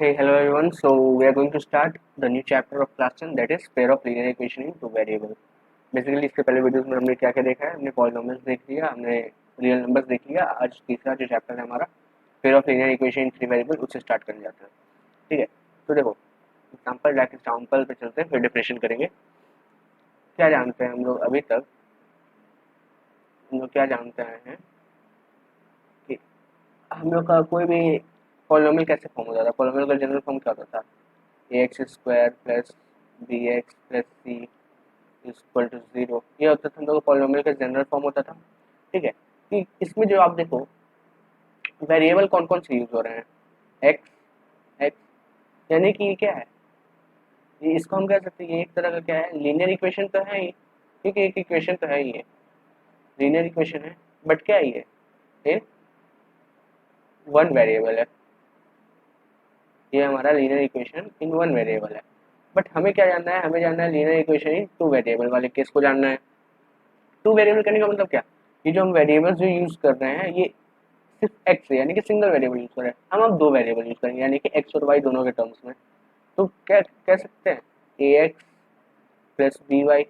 Hey, hello everyone. So we are going to start the new chapter of class 10, that is pair of linear equation in two variable. Basically इसके पहले videos में हमने क्या क्या देखा है, हमने पॉलिनोमियल्स देख लिया, हमने रियल नंबर्स देख लिया. आज तीसरा जो चैप्टर है हमारा pair of linear equation in three variable, उससे स्टार्ट करने जाते हैं. ठीक है, तो देखो एग्जांपल पे चलते हैं, फिर डिफरेंशिएशन करेंगे. क्या जानते हैं हम लोग अभी तक, हम लोग क्या जानते हैं कि हम लोग का कोई भी पॉलिनोमियल कैसे फॉर्म होता था. पॉलिनोमियल का जनरल फॉर्म क्या होता था? A x square plus b x plus c equal to zero. ये होता था हम लोग पॉलिनोमियल का जनरल फॉर्म होता था. ठीक है, कि इसमें जो आप देखो वेरिएबल कौन कौन से यूज हो रहे हैं, एक्स एक्स, यानी कि ये क्या है, ये इसको हम कह सकते हैं ये एक तरह का क्या है, लीनियर इक्वेशन तो है ही. ठीक है, एक इक्वेशन तो है ही, ये लीनियर इक्वेशन है, बट क्या है ये वन वेरिएबल है. ये हमारा linear equation in one variable है. बट हमें क्या जानना है, हमें जानना है linear equation in two variable वाले केस को जानना है. टू वेरिएबल करने का मतलब क्या, ये जो हम वेरिएबल्स जो यूज कर रहे हैं ये सिर्फ एक्स यानी कि सिंगल वेरिएबल यूज कर रहे हैं. हम अब दो वेरिएबल यूज करेंगे यानी कि एक्स और वाई दोनों के टर्म्स में. तो क्या कह सकते हैं, a x plus b Y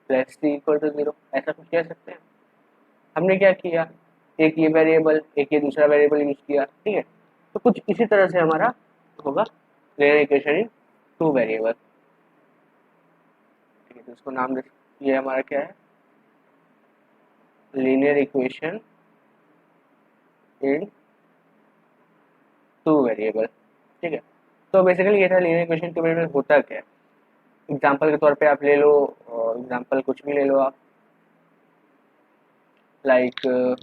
plus c equal to zero, ऐसा कुछ कह सकते हैं. हमने क्या किया, एक ये वेरिएबल एक ये दूसरा वेरिएबल यूज किया. ठीक है, तो कुछ इसी तरह से हमारा होगा linear equation in two variable. ठीक है, तो इसको नाम दे, ये हमारा क्या है, linear equation in two variable. ठीक है, तो बेसिकली ये था लीनियर इक्वेशन टू वेरिएबल होता क्या है. एग्जाम्पल के तौर पे आप ले लो, एग्जाम्पल कुछ भी ले लो आप, like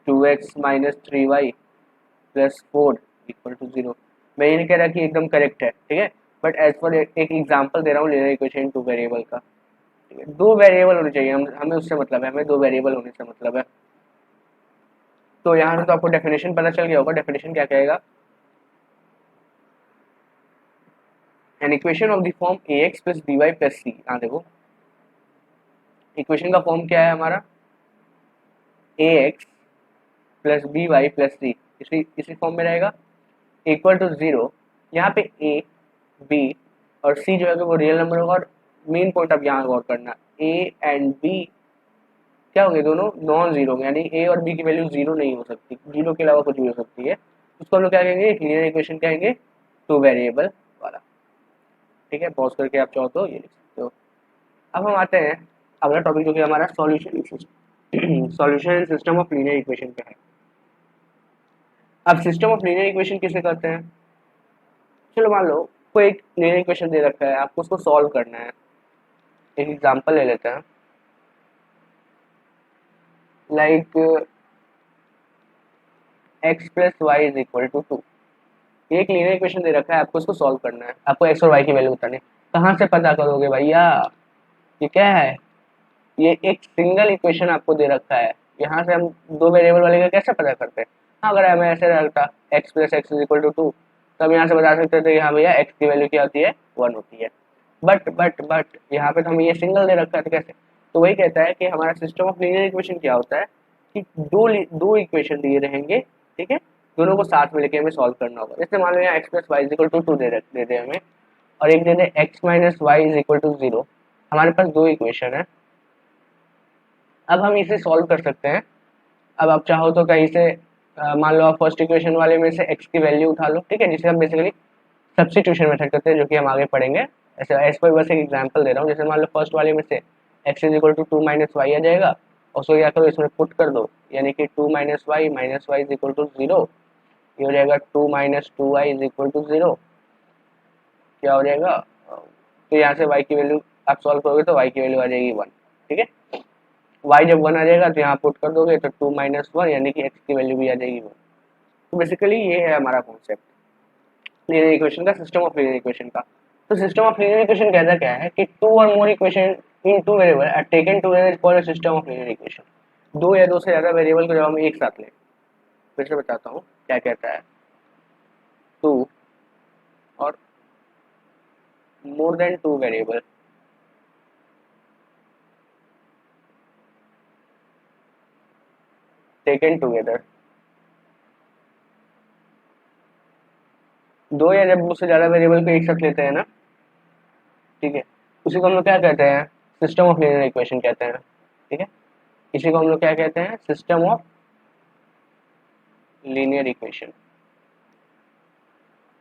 two x minus three y plus four equal to zero. मैं ये नहीं कह रहा कि एकदम करेक्ट है, ठीक है, बट एज पर एक एग्जाम्पल दे रहा हूँ लीनियर इक्वेशन टू वेरिएबल का. ठीक है, दो वेरिएबल होने चाहिए, हमें उससे मतलब है, हमें दो वेरिएबल होने से मतलब है. तो यहाँ से तो आपको डेफिनेशन पता चल गया होगा. डेफिनेशन क्या कहेगा, an equation of the form a x plus b Y plus c. यहाँ देखो इक्वेशन का फॉर्म क्या है हमारा, a x plus b Y plus c, इसी इसी फॉर्म में रहेगा, इक्वल टू जीरो. यहाँ पे ए बी और सी जो है वो रियल नंबर होगा. और मेन पॉइंट अब यहाँ गौर करना, ए एंड बी क्या होंगे, दोनों नॉन जीरो होंगे, यानी ए और बी की वैल्यू जीरो नहीं हो सकती, जीरो के अलावा कुछ भी हो सकती है. उसको हम लोग क्या कहेंगे, लीनियर इक्वेशन कहेंगे टू वेरिएबल वाला. ठीक है, पॉज करके आप चाहो तो ये लिख सकते हो. अब हम आते हैं अगला टॉपिक जो कि हमारा solution solution and system of linear equation पे है. अब सिस्टम ऑफ लीनियर इक्वेशन किसे कहते हैं, चलो मान लो कोई एक लीनियर इक्वेशन दे रखा है, आपको उसको सॉल्व करना है. एक एग्जांपल ले लेते हैं, like x plus Y is equal to two. एक लीनियर इक्वेशन दे रखा है, आपको उसको सॉल्व करना है, आपको एक्स और वाई की वैल्यू बतानी है. कहाँ से पता करोगे भैया, ये क्या है, ये एक सिंगल इक्वेशन आपको दे रखा है. यहाँ से हम दो वेरिएबल वाले का कैसे पता करते हैं. हाँ, अगर हमें ऐसे रहता x plus x is equal to two, तो हम यहाँ से बता सकते थे कि हाँ भैया एक्स की वैल्यू क्या होती है, वन होती है. बट यहाँ पे तो हमें ये सिंगल दे रखा है, तो कैसे. तो वही कहता है कि हमारा सिस्टम ऑफ लीनियर इक्वेशन क्या होता है कि दो इक्वेशन दिए रहेंगे. ठीक है, दोनों को साथ में लेके हमें सॉल्व करना होगा. जैसे मान लो यहाँ x plus Y is equal to two दे दे हमें, और एक दे दे x minus Y is equal to zero. हमारे पास दो इक्वेशन है. अब हम इसे सॉल्व कर सकते हैं. अब आप चाहो तो कहीं से मान लो आप फर्स्ट इक्वेशन वाले में से x की वैल्यू उठा लो. ठीक है, जिसे हम बेसिकली सब्स्टिट्यूशन मेथड करते हैं, जो कि हम आगे पढ़ेंगे. ऐसे एज पर बस एक एग्जांपल दे रहा हूँ. जैसे मान लो फर्स्ट वाले में से x is equal to two minus y आ जाएगा, और उसको क्या करो इसमें पुट कर दो, यानी कि two minus Y is equal to zero. ये हो जाएगा two minus two y is equal to zero. क्या हो जाएगा, तो यहाँ से y की वैल्यू आप सॉल्व करोगे तो y की वैल्यू आ जाएगी वन. ठीक है, y जब वन आ जाएगा तो यहाँ पुट कर दोगे तो टू माइनस वन, यानी कि x की वैल्यू भी आ जाएगी वन. तो बेसिकली ये है हमारा कॉन्सेप्ट लीनियर इक्वेशन का, सिस्टम ऑफ लीनियर इक्वेशन का. तो सिस्टम ऑफ लीनियर इक्वेशन कहता क्या है कि टू और more equation in two variable are taken together is called system of linear equation. दो या दो से ज्यादा वेरिएबल को जब हम एक साथ लें, फिर से बताता हूँ क्या कहता है, टू और more than two variable taken together. दो या जब उससे ज्यादा वेरिएबल को एक साथ लेते हैं ना, ठीक है, उसी को हम लोग क्या कहते हैं, सिस्टम ऑफ लीनियर इक्वेशन कहते हैं। ठीक है, इसी को हम लोग क्या कहते हैं, system of linear equation.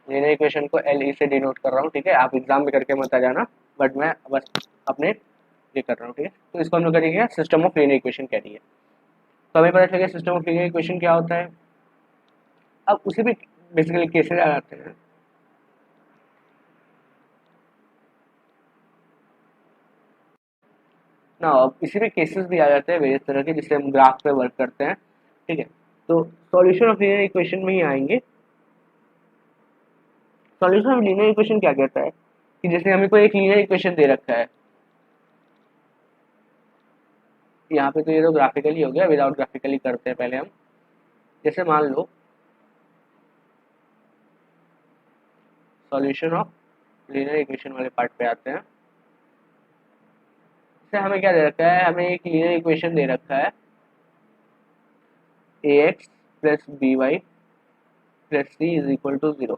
Linear equation को एल ई से डिनोट कर रहा हूँ। ठीक है, आप एग्जाम में करके मत आ जाना, बट मैं बस अपने ये कर रहा हूँ। ठीक है, तो इसको हम लोग करेंगे सिस्टम ऑफ लीनियर इक्वेशन कह रही है। तो हमें पता चल गया सिस्टम ऑफ लीनियर इक्वेशन क्या होता है। अब उसी भी बेसिकली केसेस आ जाते हैं। ना अब इसी में केसेस भी आ जाते हैं वेरियस तरह के, जिससे हम ग्राफ पे वर्क करते हैं। ठीक है, तो सॉल्यूशन ऑफ लीनियर इक्वेशन में ही आएंगे। सॉल्यूशन ऑफ लीनियर इक्वेशन क्या कहता है कि जैसे हमें कोई एक लीनियर इक्वेशन दे रखा है, यहाँ पे तो ये तो ग्राफिकली हो गया, विदाउट ग्राफिकली करते हैं पहले हम। जैसे मान लो सॉल्यूशन ऑफ लीनियर इक्वेशन वाले पार्ट पे आते हैं। जैसे हमें क्या दे रखा है, हमें एक लीनियर इक्वेशन दे रखा है ax plus b Y plus c is equal to 0।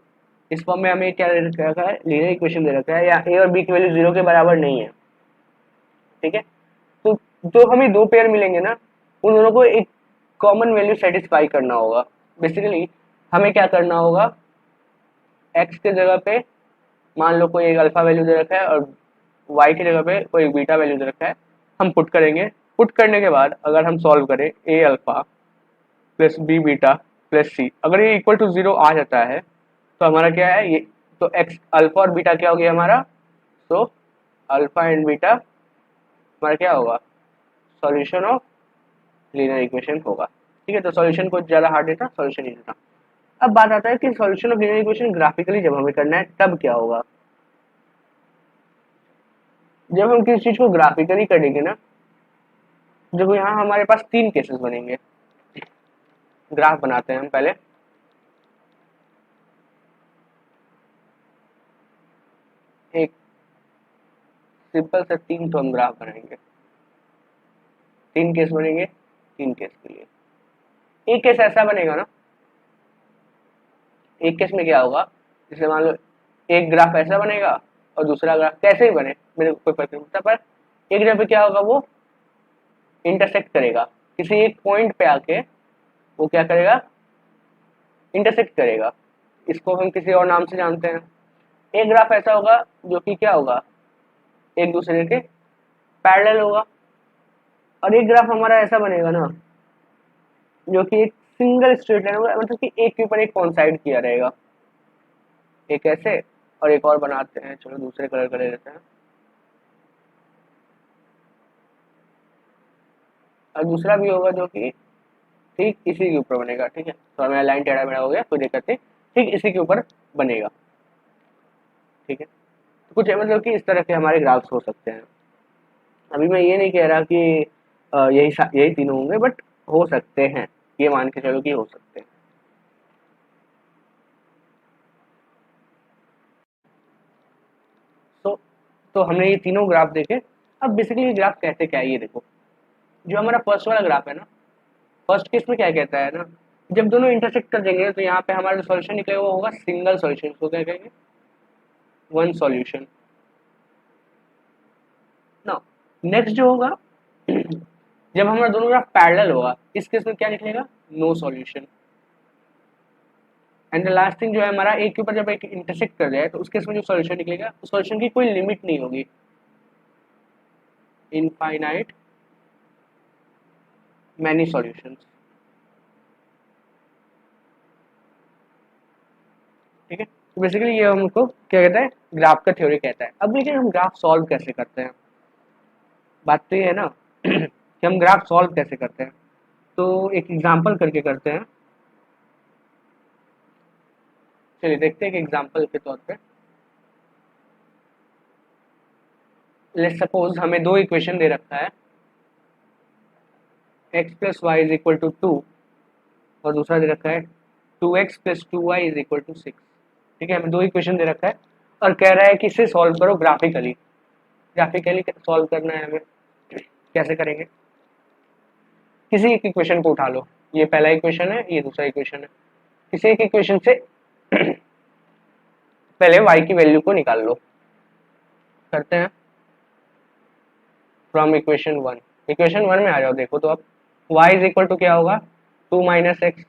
इस फॉर्म में हमें क्या दे रखा है, लीनियर इक्वेशन दे रखा है, या a और b की वैल्यू 0 के बराबर नहीं है। ठीक है, तो जो हमें दो पेयर मिलेंगे ना, उन दोनों को एक कॉमन वैल्यू सेटिस्फाई करना होगा। बेसिकली हमें क्या करना होगा, x के जगह पे मान लो कोई एक अल्फा वैल्यू दे रखा है और y की जगह पे कोई बीटा वैल्यू दे रखा है। हम पुट करेंगे, पुट करने के बाद अगर हम सॉल्व करें a alpha plus b beta plus c, अगर ये इक्वल टू 0 आ जाता है तो हमारा क्या है ये, तो x अल्फा और बीटा क्या हो गया हमारा, तो अल्फा एंड बीटा हमारा क्या होगा, सॉल्यूशन ऑफ लीनियर इक्वेशन होगा। ठीक है, तो सॉल्यूशन को ज़्यादा हार्ड देता, सॉल्यूशन इजी था। अब बात आता है कि solution of linear equation graphically जब हमें करना है तब क्या होगा। जब हम किसी चीज को ग्राफिकली करेंगे ना, जब यहाँ हमारे पास तीन केसेस बनेंगे। ग्राफ बनाते हैं हम पहले। एक सिंपल से तीन तो हम ग्राफ बनाएंगे, तीन केस बनेंगे, तीन केस के लिए। एक केस ऐसा बनेगा ना, एक केस में क्या होगा, जैसे मान लो एक ग्राफ ऐसा बनेगा और दूसरा ग्राफ कैसे ही बने मेरे को कोई फर्क नहीं पड़ता, पर एक जगह पे क्या होगा, वो इंटरसेक्ट करेगा किसी एक पॉइंट पे आके, वो क्या करेगा, इंटरसेक्ट करेगा। इसको हम किसी और नाम से जानते हैं। एक ग्राफ ऐसा होगा जो कि क्या होगा, एक दूसरे के पैरेलल होगा। और एक ग्राफ हमारा ऐसा बनेगा ना जो कि एक सिंगल स्ट्रेट लाइन होगा, मतलब कि एक के ऊपर एक कॉन्साइड किया रहेगा। एक ऐसे और एक और बनाते हैं, चलो दूसरे कलर का ले लेते हैं। और दूसरा भी होगा जो कि ठीक इसी के ऊपर बनेगा। ठीक है, तो हमें लाइन टेढ़ा मेढ़ा हो गया, कोई दिक्कत नहीं, ठीक इसी के ऊपर बनेगा। ठीक है, तो कुछ मतलब कि इस तरह के हमारे ग्राफ्स हो सकते हैं। अभी मैं ये नहीं कह रहा कि यही तीनों होंगे, बट हो सकते हैं, ये मान के चलो कि हो सकते हैं। तो हमने ये तीनों ग्राफ देखे। अब बेसिकली ग्राफ कहते क्या है ये देखो, जो हमारा फर्स्ट वाला ग्राफ है ना, फर्स्ट केस में क्या कहता है ना, जब दोनों इंटरसेक्ट कर देंगे तो यहाँ पे हमारा जो सॉल्यूशन निकलेगा वो होगा सिंगल सॉल्यूशन, इसको क्या कहेंगे, वन सॉल्यूशन ना। नेक्स्ट जो होगा जब हमारा दोनों ग्राफ पैरेलल होगा, इस केस में क्या निकलेगा, no solution. And the last thing जो है हमारा एक के ऊपर जब एक इंटरसेक्ट कर जाए तो उस केस में जो सॉल्यूशन निकलेगा उस सॉल्यूशन की कोई लिमिट नहीं होगी, इनफाइनाइट मैनी सॉल्यूशंस। ठीक है, तो बेसिकली ये हमको क्या कहता है, ग्राफ का थ्योरी कहता है। अब लेकिन हम ग्राफ सॉल्व कैसे करते हैं, बात तो ये है ना कि हम ग्राफ सॉल्व कैसे करते हैं। तो एक एग्जांपल करके करते हैं। चलिए देखते हैं कि एग्जांपल के तौर पे लेट्स सपोज हमें दो इक्वेशन दे रखा है, x plus Y is equal to 2 और दूसरा दे रखा है 2x plus 2y is equal to 6। ठीक है, हमें दो इक्वेशन दे रखा है और कह रहा है कि इसे सॉल्व करो ग्राफिकली। ग्राफिकली सॉल्व करना है हमें, कैसे करेंगे, किसी एक इक्वेशन को उठा लो, ये पहला इक्वेशन है, ये दूसरा इक्वेशन है। किसी एक इक्वेशन से पहले y की वैल्यू को निकाल लो। करते हैं फ्रॉम इक्वेशन 1। इक्वेशन 1 में आ जाओ, देखो तो अब y इज इक्वल टू क्या होगा, 2 माइनस एक्स।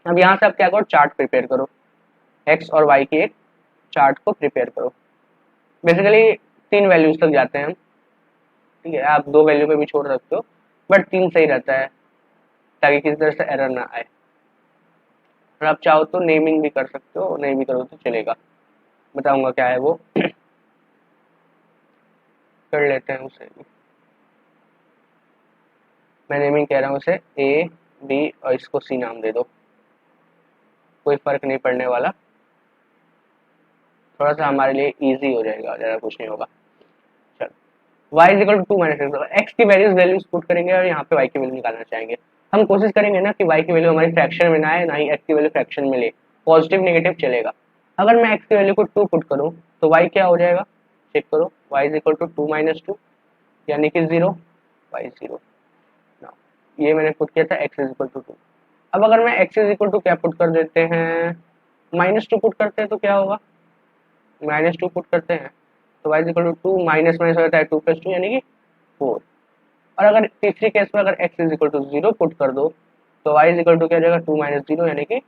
अब यहाँ से आप क्या करो, चार्ट प्रिपेयर करो, x और y की एक चार्ट को प्रिपेयर करो। बेसिकली 3 वैल्यूज तक जाते हैं हम, ठीक है। आप 2 वैल्यू पे भी छोड़ सकते हो, बट 3 सही रहता है ताकि किसी तरह से एरर ना आए। और आप चाहो तो नेमिंग भी कर सकते हो, नहीं भी करो तो चलेगा, बताऊंगा क्या है वो। कर लेते हैं उसे, मैं नेमिंग कह रहा हूँ उसे ए बी और इसको सी नाम दे दो, कोई फर्क नहीं पड़ने वाला, थोड़ा सा हमारे लिए इजी हो जाएगा, ज़्यादा कुछ नहीं होगा। चलो y is equal to 2 minus x की वैल्यूज पुट करेंगे और यहाँ पे y की वैल्यू निकालना चाहेंगे। हम कोशिश करेंगे ना कि y की वैल्यू हमारी फ्रैक्शन में ना आए, ना ही x की वैल्यू फ्रैक्शन में ले, पॉजिटिव नेगेटिव चलेगा। अगर मैं x की वैल्यू को 2 पुट करूँ तो y क्या हो जाएगा, चेक करो, y is equal to 2 minus 2 यानी कि 0, y 0। ये मैंने पुट किया था x इज इक्वल टू 2। अब अगर मैं x इज इक्वल टू क्या पुट कर देते हैं, -2 पुट करते हैं तो क्या होगा, -2 पुट करते हैं तो y is equal to 2 minus minus हो जाता है 2 प्लस 2 यानी कि 4। और अगर तीसरी केस में अगर x is equal to 0 put कर दो तो y इज इक्वल टू क्या हो जाएगा, 2 माइनस 0 यानी कि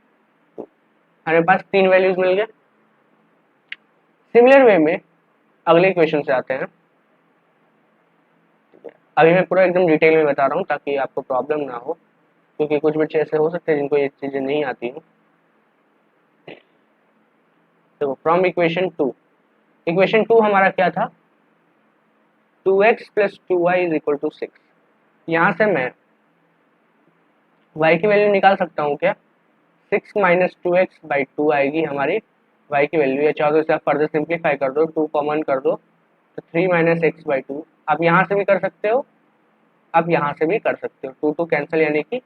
2। हमारे पास 3 वैल्यूज मिल गए। सिमिलर वे में अगले इक्वेशन से आते हैं। अभी मैं पूरा एकदम डिटेल में बता रहा हूँ ताकि आपको प्रॉब्लम ना हो, क्योंकि कुछ बच्चे ऐसे हो सकते हैं जिनको ये चीज़ें नहीं आती हैं। तो फ्रॉम इक्वेशन 2, इक्वेशन 2 हमारा क्या था, 2x plus 2y is equal to 6। यहाँ से मैं y की वैल्यू निकाल सकता हूँ क्या, 6 माइनस 2x बाई 2 आएगी हमारी y की वैल्यू। या चाहो तो इसे आप फर्दर सिंप्लीफाई कर दो, 2 कॉमन कर दो तो 3 माइनस एक्स बाई 2। आप यहाँ से भी कर सकते हो, आप यहाँ से भी कर सकते हो, 2 कैंसिल यानी कि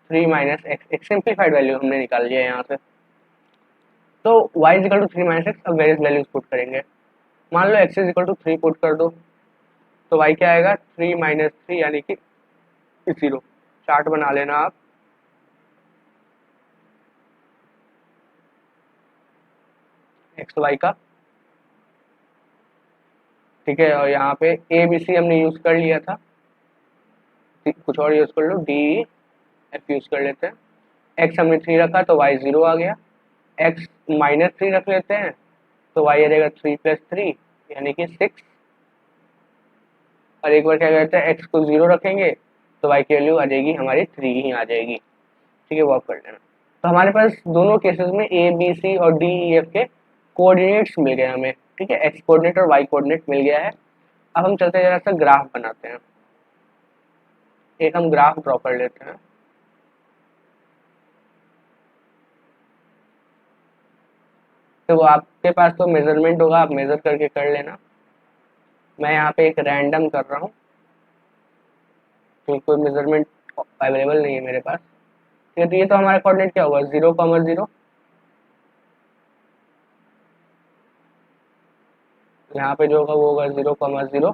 3 माइनस एक्स, एक सिंप्लीफाइड वैल्यू हमने निकाल लिया यहाँ से। तो y is equal to 3 minus x, अब वेरियस वैल्यूज पुट करेंगे। मान लो x is equal to 3 put कर दो तो y क्या आएगा, 3 माइनस 3 यानी कि 0। चार्ट बना लेना आप, एक्स वाई का, ठीक है। और यहाँ पे ए बी सी हमने यूज कर लिया था, कुछ और यूज कर लो, डी एफ यूज कर लेते हैं। एक्स हमने 3 रखा तो वाई 0 आ गया, एक्स माइनस 3 रख लेते हैं तो वाई आ जाएगा 3 प्लस 3 यानी कि 6। और एक बार क्या करते हैं, एक्स को 0 रखेंगे तो वाई की वैल्यू आ जाएगी हमारी 3 ही आ जाएगी, ठीक है। वो आप कर लेना। तो हमारे पास दोनों केसेस में ए बी सी और डी ई एफ के कोऑर्डिनेट्स मिल गए हमें, ठीक है। एक्स कोऑर्डिनेट और वाई कोऑर्डिनेट मिल गया है। अब हम चलते हैं जरा सा ग्राफ बनाते हैं, एक हम ग्राफ ड्रॉ कर लेते हैं। तो वो आपके पास तो मेजरमेंट होगा, आप मेजर करके कर लेना। मैं यहाँ पे एक रैंडम कर रहा हूँ क्योंकि कोई मेजरमेंट अवेलेबल नहीं है मेरे पास, ठीक है। तो ये तो हमारा कोऑर्डिनेट क्या होगा, 0,0। यहाँ पे जो होगा वो होगा 0,0,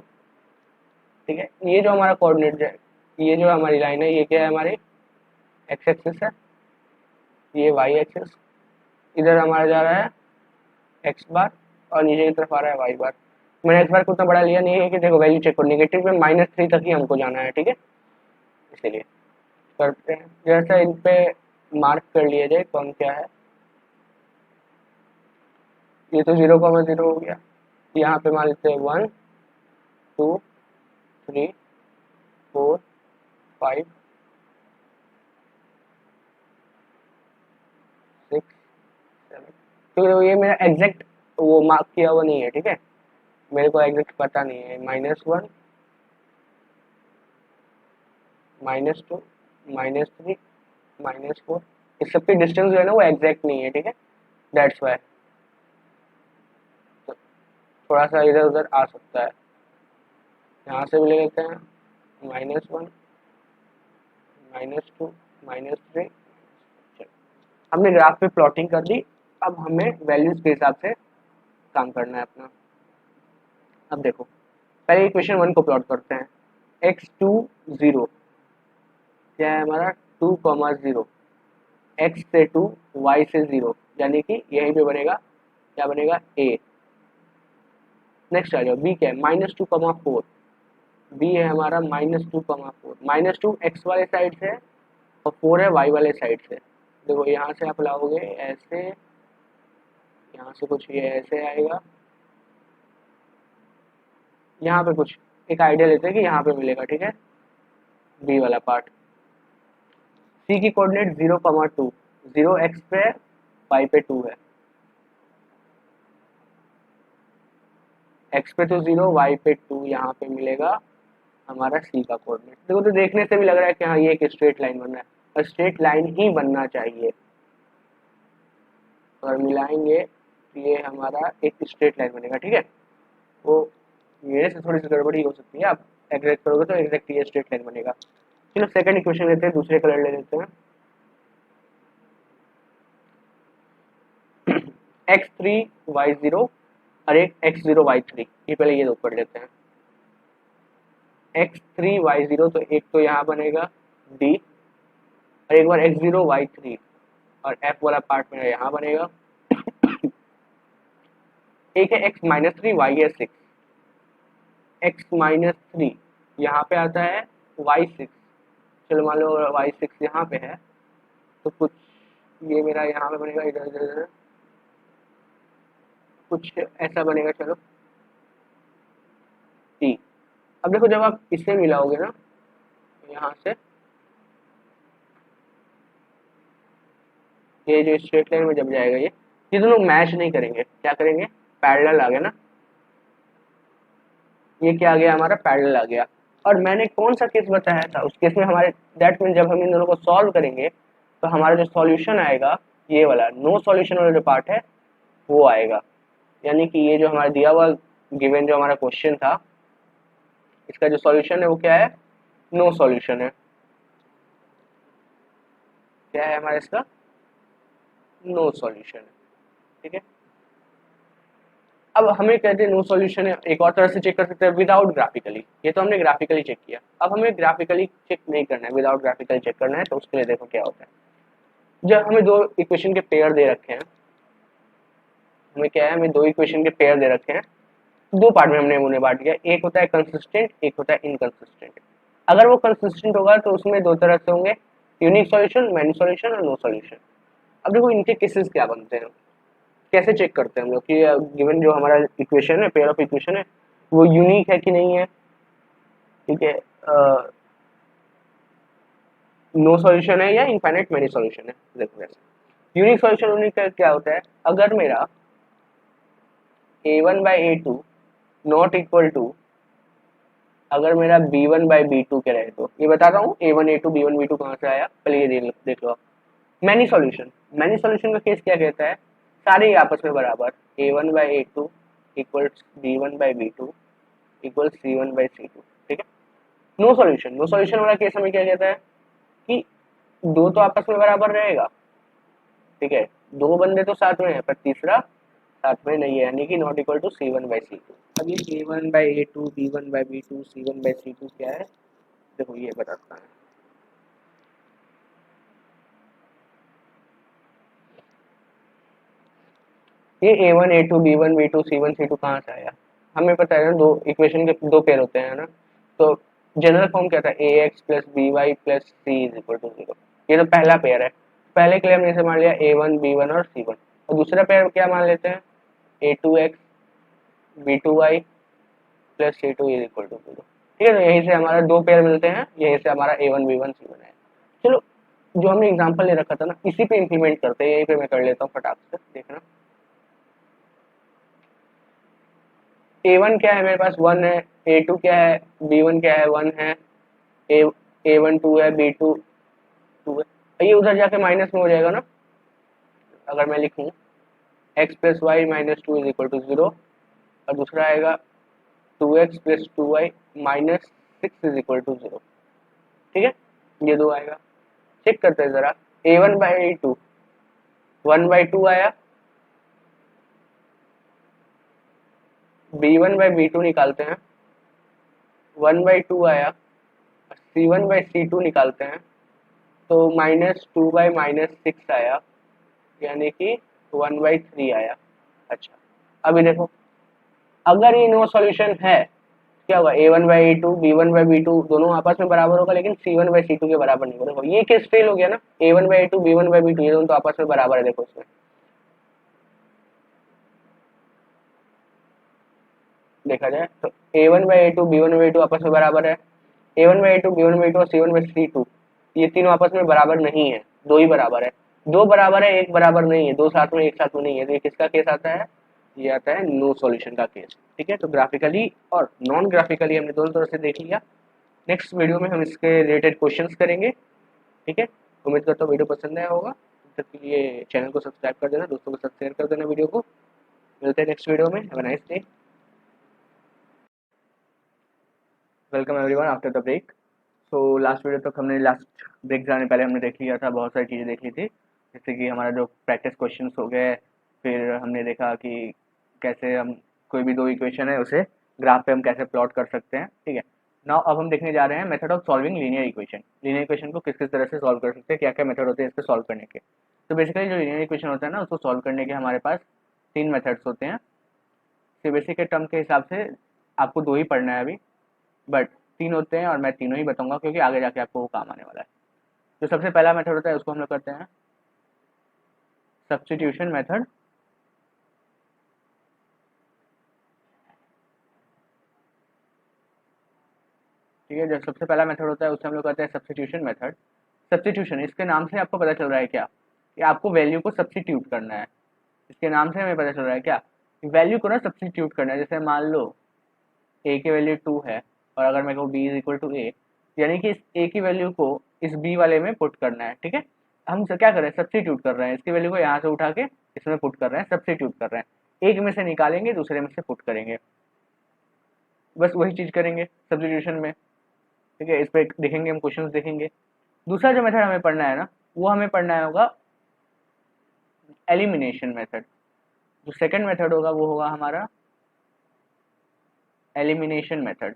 ठीक है। ये जो हमारा कोऑर्डिनेट है, ये जो हमारी लाइन है, ये क्या है, हमारी एक्स एक्सिस है, ये वाई एक्सिस, इधर हमारा जा रहा है एक्स बार और नीचे की तरफ आ रहा है वाई बार। मैंने एक्स बार को उतना बड़ा लिया नहीं है कि देखो वैल्यू चेक करो, नेगेटिव में -3 तक ही हमको जाना है, ठीक है। इसीलिए करते हैं, जैसा इन पे मार्क कर लिया जाए कौन क्या है। ये तो 0,0 हो गया, यहाँ पे मान लेते हैं 1 2 3 4 5 6 7। तो ये मेरा एग्जैक्ट वो मार्क किया हुआ नहीं है, ठीक है, मेरे को एग्जैक्ट पता नहीं है। -1 -2 -3 -4, इस सब की डिस्टेंस जो है ना वो एग्जैक्ट नहीं है, ठीक है, दैट्स वाई थोड़ा सा इधर उधर आ सकता है। यहाँ से भी ले लेते हैं, -1 -2 -3। हमने ग्राफ पे प्लॉटिंग कर दी, अब हमें वैल्यूज के हिसाब से काम करना है अपना। अब देखो, पहले इक्वेशन 1 को प्लॉट करते हैं, x2 0 क्या है हमारा 2,0, x से 2, y से 0, यानी कि यहीं पे बनेगा, क्या बनेगा, a। नेक्स्ट आ जाओ, b क्या है, -2,4, b है हमारा -2,4, -2 x वाले साइड से और 4 है y वाले साइड से। देखो यहाँ से आप लाओगे ऐसे, यहाँ से कुछ ये ऐसे आएगा, यहाँ पे कुछ एक आइडिया लेते हैं कि यहाँ पे मिलेगा, ठीक है, बी वाला पार्ट। सी की कोऑर्डिनेट 0,2, 0 x पे है, y पे 2 है, x पे तो 0, y पे 2, यहाँ पे मिलेगा हमारा सी का कोऑर्डिनेट। देखो तो देखने से भी लग रहा है कि हाँ ये एक स्ट्रेट लाइन बन रहा है, और स्ट्रेट लाइन ही बनना चाहिए, और मिलाएंगे तो ये हमारा एक स्ट्रेट लाइन बनेगा, ठीक है। वो मेरे से थोड़ी सी गड़बड़ी हो सकती है, आप एग्जैक्ट करोगे तो एग्जैक्ट ये स्ट्रेट लाइन बनेगा। चलो सेकंड इक्वेशन लेते हैं, दूसरे कलर ले लेते हैं। x3y0 और एक x0y3, ये पहले ये दो पढ़ लेते हैं। x3y0 तो एक तो यहाँ बनेगा d, और एक बार x0y3 और f वाला पार्ट मेरा यहाँ बनेगा। एक है x-3, y है 6, x-3 यहाँ पे आता है y6, चलो मान लो y6 यहाँ पे है, तो कुछ ये मेरा यहाँ पे बनेगा, इधर इधर इधर कुछ ऐसा बनेगा, चलो t। अब देखो जब आप इससे मिलाओगे ना, यहाँ से ये जो स्ट्रेट लाइन में जब जाएगा ये दोनों मैच नहीं करेंगे, क्या करेंगे, पैरेलल आ गया ना, ये क्या आ गया हमारा, पैरेलल आ गया। और मैंने कौन सा केस बताया था, उस केस में हमारे दैट मीन जब हम इन दोनों को सॉल्व करेंगे तो हमारा जो सॉल्यूशन आएगा ये वाला नो सॉल्यूशन वाला जो पार्ट है वो आएगा, यानी कि ये जो हमारा दिया हुआ गिवन जो हमारा क्वेश्चन था, इसका जो सॉल्यूशन है वो क्या है, नो सॉल्यूशन है। क्या है हमारा इसका, नो सॉल्यूशन है, ठीक है। अब हमें कहते हैं नो सॉल्यूशन है, एक और तरह से चेक कर सकते हैं विदाउट ग्राफिकली, ये तो हमने ग्राफिकली चेक किया, अब हमें ग्राफिकली चेक नहीं करना है, विदाउट ग्राफिकली चेक करना है। तो उसके लिए देखो क्या होता है, जब हमें दो इक्वेशन के पेयर दे रखे हैं, हमें क्या है, हमें दो इक्वेशन के पेयर दे रखे हैं, दो पार्ट में हमने उन्हें बांट दिया, एक होता है कंसिस्टेंट, एक होता है इनकंसिस्टेंट। अगर वो कंसिस्टेंट होगा तो उसमें दो तरह से होंगे, यूनिक सॉल्यूशन, मैनी सॉल्यूशन और नो सॉल्यूशन। अब देखो इनके केसेस क्या बनते हैं, कैसे चेक करते हैं हम लोग कि गिवन जो हमारा इक्वेशन है, पेयर ऑफ इक्वेशन है, वो यूनिक है कि नहीं है, ठीक है, नो सॉल्यूशन है या इनफाइनाइट मैनी सॉल्यूशन है। देखो वैसे यूनिक सॉल्यूशन होने का क्या होता है, अगर मेरा a1/a2 नॉट इक्वल टू, अगर मेरा b1/b2 के रहे, तो ये बताता हूँ a1 a2 b1 b2 कहाँ से आया, पहले ये देख लो। मैनी सॉल्यूशन, मैनी सॉल्यूशन का केस क्या कहता है, सारे आपस में बराबर, a1/a2 equal b1/b2 equal c1/c2, ठीक है। नो सॉल्यूशन, नो सॉल्यूशन वाला केस हमें क्या कहता है कि दो तो आपस में बराबर रहेगा, ठीक है, दो बंदे तो साथ में है पर तीसरा साथ में नहीं है, यानी कि नॉट इक्वल टू c1/c2। अब ये a1/a2 b1/b2 c1/c2 क्या है, देखो ये बताता है। ये a1 a2 b1 b2 c1 c2 कहाँ से आया, हमें पता है ना, दो इक्वेशन के दो पेयर होते हैं ना, तो जनरल फॉर्म क्या था, ax plus by plus c is equal to 0, ये तो पहला पेयर है। पहले के लिए हमने इसे मान लिया a1 b1 और c1, और दूसरा पेयर क्या मान लेते हैं, a2x b2y plus c2 is equal to 0, ठीक है। तो यहीं से हमारा दो पेयर मिलते हैं, यहीं से हमारा a1 b1 c1 है। चलो जो हमने एग्जांपल ले रखा था ना, इसी पे इंप्लीमेंट करते हैं, यहीं पे मैं कर लेता हूँ फटाक से, देखना। a1 क्या है मेरे पास 1 है, a2 क्या है, b1 क्या है 1 है, a1 2 है, b2 2 है, ये उधर जाके माइनस में हो जाएगा ना, अगर मैं लिखूं x plus Y minus 2 is equal to 0, और दूसरा आएगा 2x plus 2y minus 6 is equal to 0, ठीक है, ये दो आएगा। चेक करते हैं जरा, a1/a2 1/2 आया, b1/b2 निकालते हैं 1/2 आया, c1/c2 निकालते हैं, तो -2/-6 आया, यानी कि 1/3 आया। अच्छा, अभी देखो, अगर ये नो सॉल्यूशन है, क्या होगा, a1/a2 b1/b2 दोनों आपस में बराबर होगा, लेकिन c1/c2 के बराबर नहीं होगा। देखो ये केस फेल हो गया ना, a1/a2 b1/b2 ये दोनों तो आपस में बराबर है। देखो इसमें देखा जाए तो a1/a2 b1/b2 आपस में बराबर है, a1/a2 b1/b2 और c1/c2 ये तीनों आपस में बराबर नहीं है, दो ही बराबर है। दो बराबर है, एक बराबर नहीं है, दो साथ में एक साथ में नहीं है, तो ये किसका केस आता है, ये आता है नो सॉल्यूशन का केस। ठीक है, तो ग्राफिकली और नॉन ग्राफिकली हमने दोनों तरह से देख लिया। नेक्स्ट वीडियो में हम इसके रिलेटेड क्वेश्चंस करेंगे। ठीक है, उम्मीद करता हूँ वीडियो पसंद आया होगा। तब तक के लिए चैनल को सब्सक्राइब कर देना, दोस्तों के साथ शेयर कर देना वीडियो को। मिलते हैं नेक्स्ट वीडियो में। Have a nice day. Welcome everyone after the break. So last video तक हमने, लास्ट ब्रेक जाने पहले हमने देख लिया था, बहुत सारी चीज़ें देख ली थी, जैसे कि हमारा जो प्रैक्टिस क्वेश्चंस हो गए, फिर हमने देखा कि कैसे हम कोई भी दो इक्वेशन है उसे ग्राफ पे हम कैसे प्लॉट कर सकते हैं। ठीक है, नाउ अब हम देखने जा रहे हैं method of solving linear equation. Linear equation को किस किस तरह से सॉल्व कर सकते हैं, क्या क्या मेथड होते हैं इसको सॉल्व करने के। तो बेसिकली जो लीनियर इक्वेशन होता है ना, उसको सॉल्व करने के हमारे पास तीन मेथड्स होते हैं। सीबीएसई के टर्म के हिसाब से आपको दो ही पढ़ना है अभी, बट तीन होते हैं और मैं तीनों ही बताऊंगा क्योंकि आगे जाके आपको वो काम आने वाला है। जो सबसे पहला मेथड होता है उसको हम लोग करते हैं सब्स्टिट्यूशन मेथड। ठीक है, जो सबसे पहला मेथड होता है उसे हम लोग करते हैं सब्स्टिट्यूशन मेथड। सब्स्टिट्यूशन, इसके नाम से आपको पता चल रहा है क्या कि आपको वैल्यू को सब्स्टिट्यूट करना है। इसके नाम से हमें पता चल रहा है क्या, वैल्यू को ना सब्स्टिट्यूट करना है। जैसे मान लो a की वैल्यू 2 है, और अगर मैं कहूँ b is equal to a, यानी कि इस a की वैल्यू को इस b वाले में पुट करना है। ठीक है, हम क्या कर रहे हैं, सब्स्टिट्यूट कर रहे हैं, इसकी वैल्यू को यहाँ से उठा के इसमें पुट कर रहे हैं, सब्स्टिट्यूट कर रहे हैं, एक में से निकालेंगे दूसरे में से पुट करेंगे, बस वही चीज़ करेंगे सब्स्टिट्यूशन में। ठीक है, इस पर देखेंगे, हम क्वेश्चन देखेंगे। दूसरा जो मेथड हमें पढ़ना है ना, वो हमें पढ़ना होगा एलिमिनेशन मेथड। जो सेकंड मेथड होगा वो होगा हमारा एलिमिनेशन मेथड।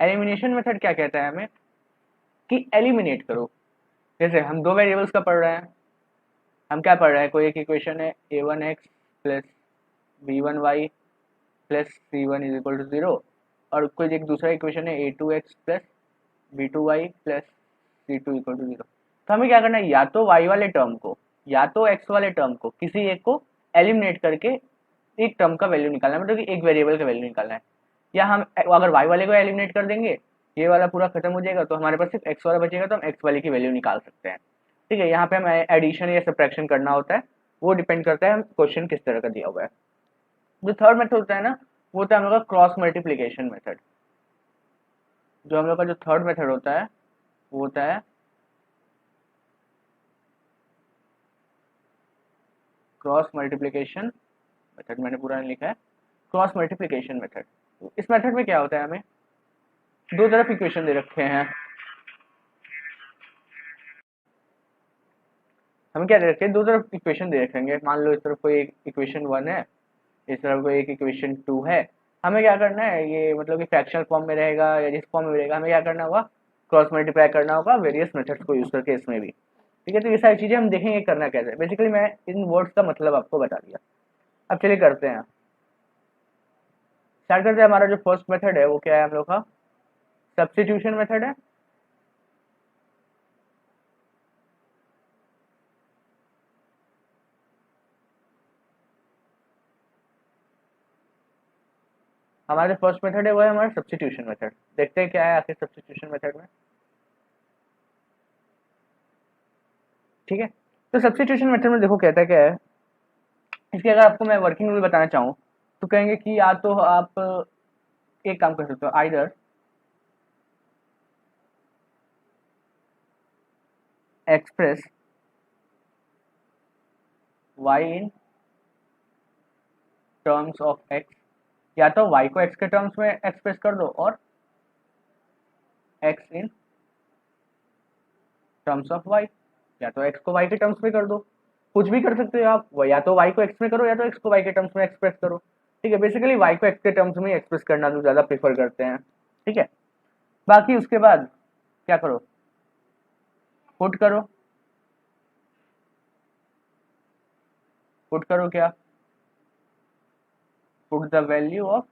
एलिमिनेशन मेथड क्या कहता है हमें कि एलिमिनेट करो। जैसे हम दो वेरिएबल्स का पढ़ रहे हैं, हम क्या पढ़ रहे हैं, कोई एक इक्वेशन है a1x plus b1y plus c1 is equal to 0, और कोई एक दूसरा इक्वेशन है a2x plus b2y plus c2 equal to 0। तो हमें क्या करना है, या तो y वाले टर्म को या तो x वाले टर्म को किसी एक को एलिमिनेट करके एक टर्म का वैल्यू निकालना है, मतलब कि एक वेरिएबल का वैल्यू निकालना है। या हम अगर y वाले को एलिमिनेट कर देंगे, ये वाला पूरा खत्म हो जाएगा, तो हमारे पास सिर्फ x वाला बचेगा, तो हम x वाले की वैल्यू निकाल सकते हैं। ठीक है, यहाँ पे हमें एडिशन या सब्ट्रैक्शन करना होता है, वो डिपेंड करता है हम क्वेश्चन किस तरह का दिया हुआ है। जो थर्ड मेथड होता है ना, वो होता है हम लोग का क्रॉस मल्टीप्लीकेशन मेथड। जो हम लोग का जो थर्ड मेथड होता है वो होता है क्रॉस मल्टीप्लीकेशन मेथड। मैंने पूरा नहीं लिखा है, क्रॉस मल्टीप्लीकेशन मेथड। इस मेथड में क्या होता है, हमें दो तरफ इक्वेशन दे रखे हैं, हमें क्या दे रखे हैं, दो तरफ इक्वेशन दे रखेंगे। मान लो इस तरफ कोई एक इक्वेशन 1 है, इस तरफ कोई एक इक्वेशन 2 है। हमें क्या करना है, ये मतलब कि फ्रैक्शनल फॉर्म में रहेगा या जिस फॉर्म में रहेगा, हमें क्या करना होगा, क्रॉस मल्टीप्लाई करना होगा वेरियस मेथड्स को यूज करके इसमें भी। ठीक है, तो ये सारी चीजें हम देखेंगे करना कैसे। बेसिकली मैं इन वर्ड्स का मतलब आपको बता दिया। अब चलिए करते हैं, स्टार्ट करते हैं। हमारा जो फर्स्ट मेथड है वो क्या है, हम लोग का सब्स्टिट्यूशन मेथड है। हमारा जो फर्स्ट मेथड है वो है हमारा सब्स्टिट्यूशन मेथड। देखते हैं क्या है आखिर सब्स्टिट्यूशन मेथड में। ठीक है, तो सब्स्टिट्यूशन मेथड में देखो कहता है क्या है, इसके अगर आपको मैं वर्किंग रूल बताना चाहूँ तो कहेंगे कि या तो आप एक काम कर सकते हो, either express y in terms of x, या तो y को x के टर्म्स में एक्सप्रेस कर दो और x in terms of y, या तो x को y के टर्म्स में कर दो, कुछ भी कर सकते हो आप, या तो y को x में करो या तो x को y के टर्म्स में एक्सप्रेस करो। ठीक है, बेसिकली y को x के टर्म्स में एक्सप्रेस करना जो ज़्यादा प्रीफर करते हैं। ठीक है, बाकी उसके बाद क्या करो, पुट करो, पुट करो क्या, put the value of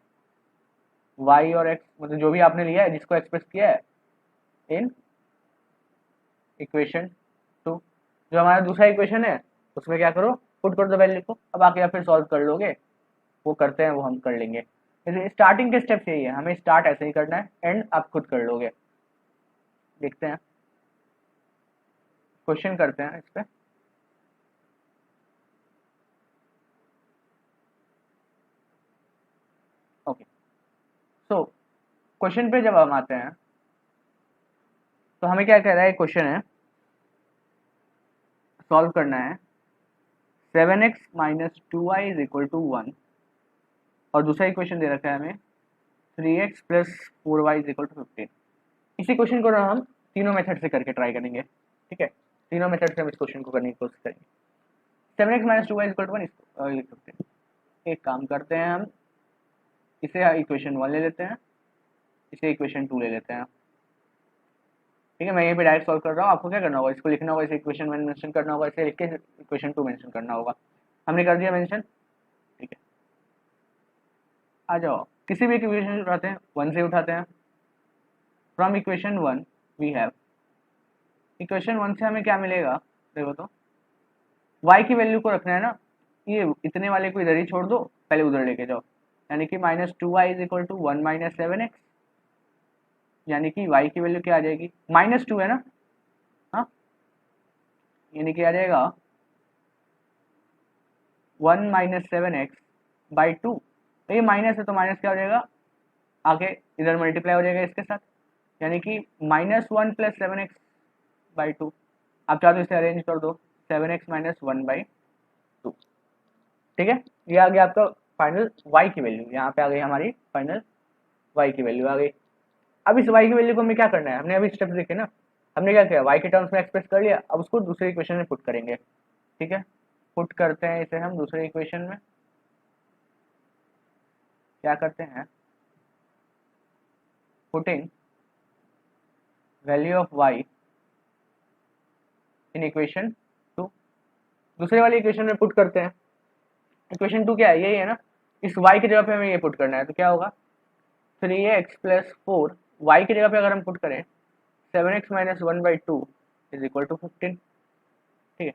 y और x, मतलब जो भी आपने लिया है जिसको एक्सप्रेस किया है इन इक्वेशन 2, जो हमारा दूसरा इक्वेशन है उसमें क्या करो, पुट कर दो वैल्यू को। अब आके आप फिर सॉल्व कर लोगे, वो करते हैं वो हम कर लेंगे। जैसे स्टार्टिंग के स्टेप्स यही है, हमें स्टार्ट ऐसे ही करना है, एंड आप खुद कर लोगे। देखते हैं, क्वेश्चन करते हैं इस पे। ओके, सो क्वेश्चन पे जब हम आते हैं तो हमें क्या कह रहा है, क्वेश्चन है सॉल्व करना है 7x minus 2y is equal to 1, और दूसरा इक्वेशन दे रखा है हमें 3x plus 4y is equal to 15। इसी क्वेश्चन को ना हम तीनों मेथड से करके ट्राई करेंगे, ठीक है, तीनों मेथड से हम इस क्वेश्चन को करने की कोशिश करेंगे। 7x minus 2y is equal to 1 लिख सकते हैं। एक काम करते हैं, हम इसे इक्वेशन 1 ले लेते हैं, इसे इक्वेशन 2 ले लेते हैं, ठीक है। मैं यहीं पे डायरेक्ट सॉल्व कर रहा हूँ, आपको क्या करना होगा, इसको लिखना होगा, इसे इक्वेशन 1 मेंशन करना होगा, इसे लिख के इक्वेशन 2 मेंशन करना होगा। हमने कर दिया मेंशन, ठीक है। आ जाओ, किसी भी इक्वेशन उठाते हैं 1 से उठाते हैं। From equation 1 we have, equation 1 से हमें क्या मिलेगा, देखो तो y की वैल्यू को रखना है ना, ये इतने वाले को इधर ही छोड़ दो, पहले उधर लेके जाओ, यानी कि minus 2y is equal to 1 minus 7x, यानी कि y की वैल्यू क्या आ जाएगी, -2 है ना, हाँ, यानी कि आ जाएगा 1 माइनस 7x बाई 2। तो ये माइनस है तो माइनस क्या हो जाएगा, आगे इधर मल्टीप्लाई हो जाएगा इसके साथ, यानी कि -1 प्लस 7x बाई 2। आप चाहो तो इसे अरेंज कर दो, 7x माइनस 1 बाई 2, ठीक है। ये आ गया आपका फाइनल y की वैल्यू, यहाँ पे आ गई हमारी फाइनल y की वैल्यू आ गई। अब इस y की वैल्यू को हमें क्या करना है, हमने अभी स्टेप्स देखे ना, हमने क्या किया, y के टर्म्स में एक्सप्रेस कर लिया, अब उसको दूसरे इक्वेशन में पुट करेंगे, ठीक है। पुट करते हैं इसे हम दूसरे इक्वेशन में, क्या करते हैं, putting value of y in equation 2, दूसरे वाले इक्वेशन में पुट करते हैं। इक्वेशन 2 क्या है, यही है ना, इस y की जगह पे हमें ये पुट करना है, तो क्या होगा 3x प्लस 4, y की जगह पे अगर हम पुट करें 7x minus 1 by 2 is equal to 15, ठीक है।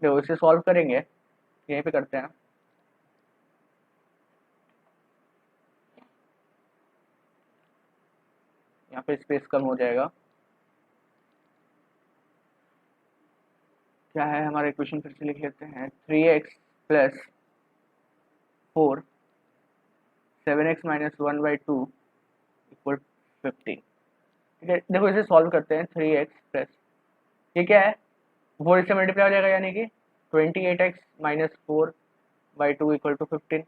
देखो इसे सॉल्व करेंगे, यहीं पे करते हैं, यहाँ पे स्पेस कम हो जाएगा। क्या है हमारा इक्वेशन, फिर से लिख लेते हैं, 3x plus 4 7x minus 1 by 2 equal 15, ठीक है। देखो इसे सॉल्व करते हैं, 3x प्लस, ये क्या है, 4 से मल्टीप्लाई हो जाएगा, यानी कि 28x minus 4 by 2 equal to 15।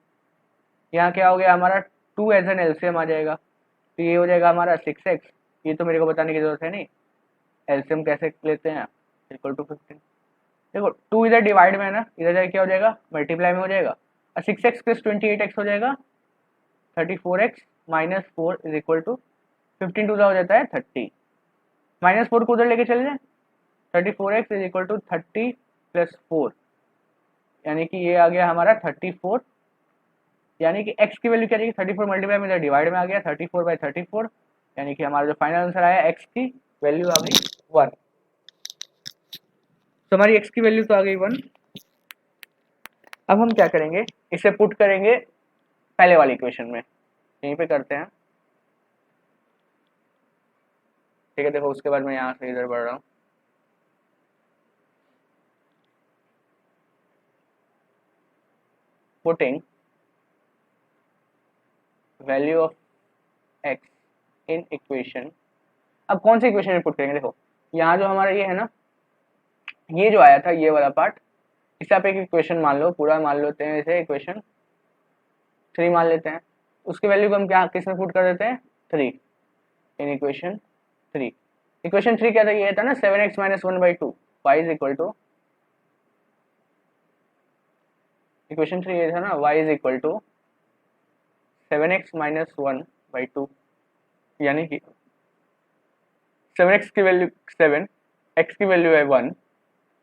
यहाँ क्या हो गया हमारा, 2 एज एन एलसीएम आ जाएगा, तो ये हो जाएगा हमारा 6x, ये तो मेरे को बताने की जरूरत है नहीं, एलसीएम कैसे लेते हैं, इक्वल टू 15। देखो 2 इधर डिवाइड में है ना, इधर जाके क्या हो जाएगा, मल्टीप्लाई में हो जाएगा, और 6x प्लस 28x हो जाएगा 34x minus 4 is equal to 15, two हो जाता है 30, -4 को उधर लेके चले जाए, 34x is equal to 30 plus 4, यानी कि ये आ गया हमारा 34, यानी कि x की वैल्यू क्या रहेगी, 34 मल्टीप्लाई में इधर डिवाइड में आ गया 34 बाई 34, यानी कि हमारा जो फाइनल आंसर आया x की वैल्यू आ गई 1। तो हमारी x की वैल्यू तो आ गई 1। अब हम क्या करेंगे, इसे पुट करेंगे पहले वाली इक्वेशन में, यहीं पे करते हैं, ठीक है। देखो उसके बाद मैं यहाँ से इधर बढ़ रहा हूँ, putting value of x in equation. अब कौन सी इक्वेशन में पुट करेंगे, देखो यहाँ जो हमारा ये है ना, ये जो आया था ये वाला पार्ट, इसे आप एक इक्वेशन मान लो, पूरा मान लेते हैं, इसे इक्वेशन 3 मान लेते हैं। उसकी वैल्यू को हम क्या किस में पुट कर देते हैं, 3 इन इक्वेशन 3। इक्वेशन 3 क्या था, ये था ना 7x minus 1 by 2 y is equal to, equation 3 ये था ना, y is equal to 7x minus 1 by 2, यानी कि 7x की वैल्यू 7, x की वैल्यू है 1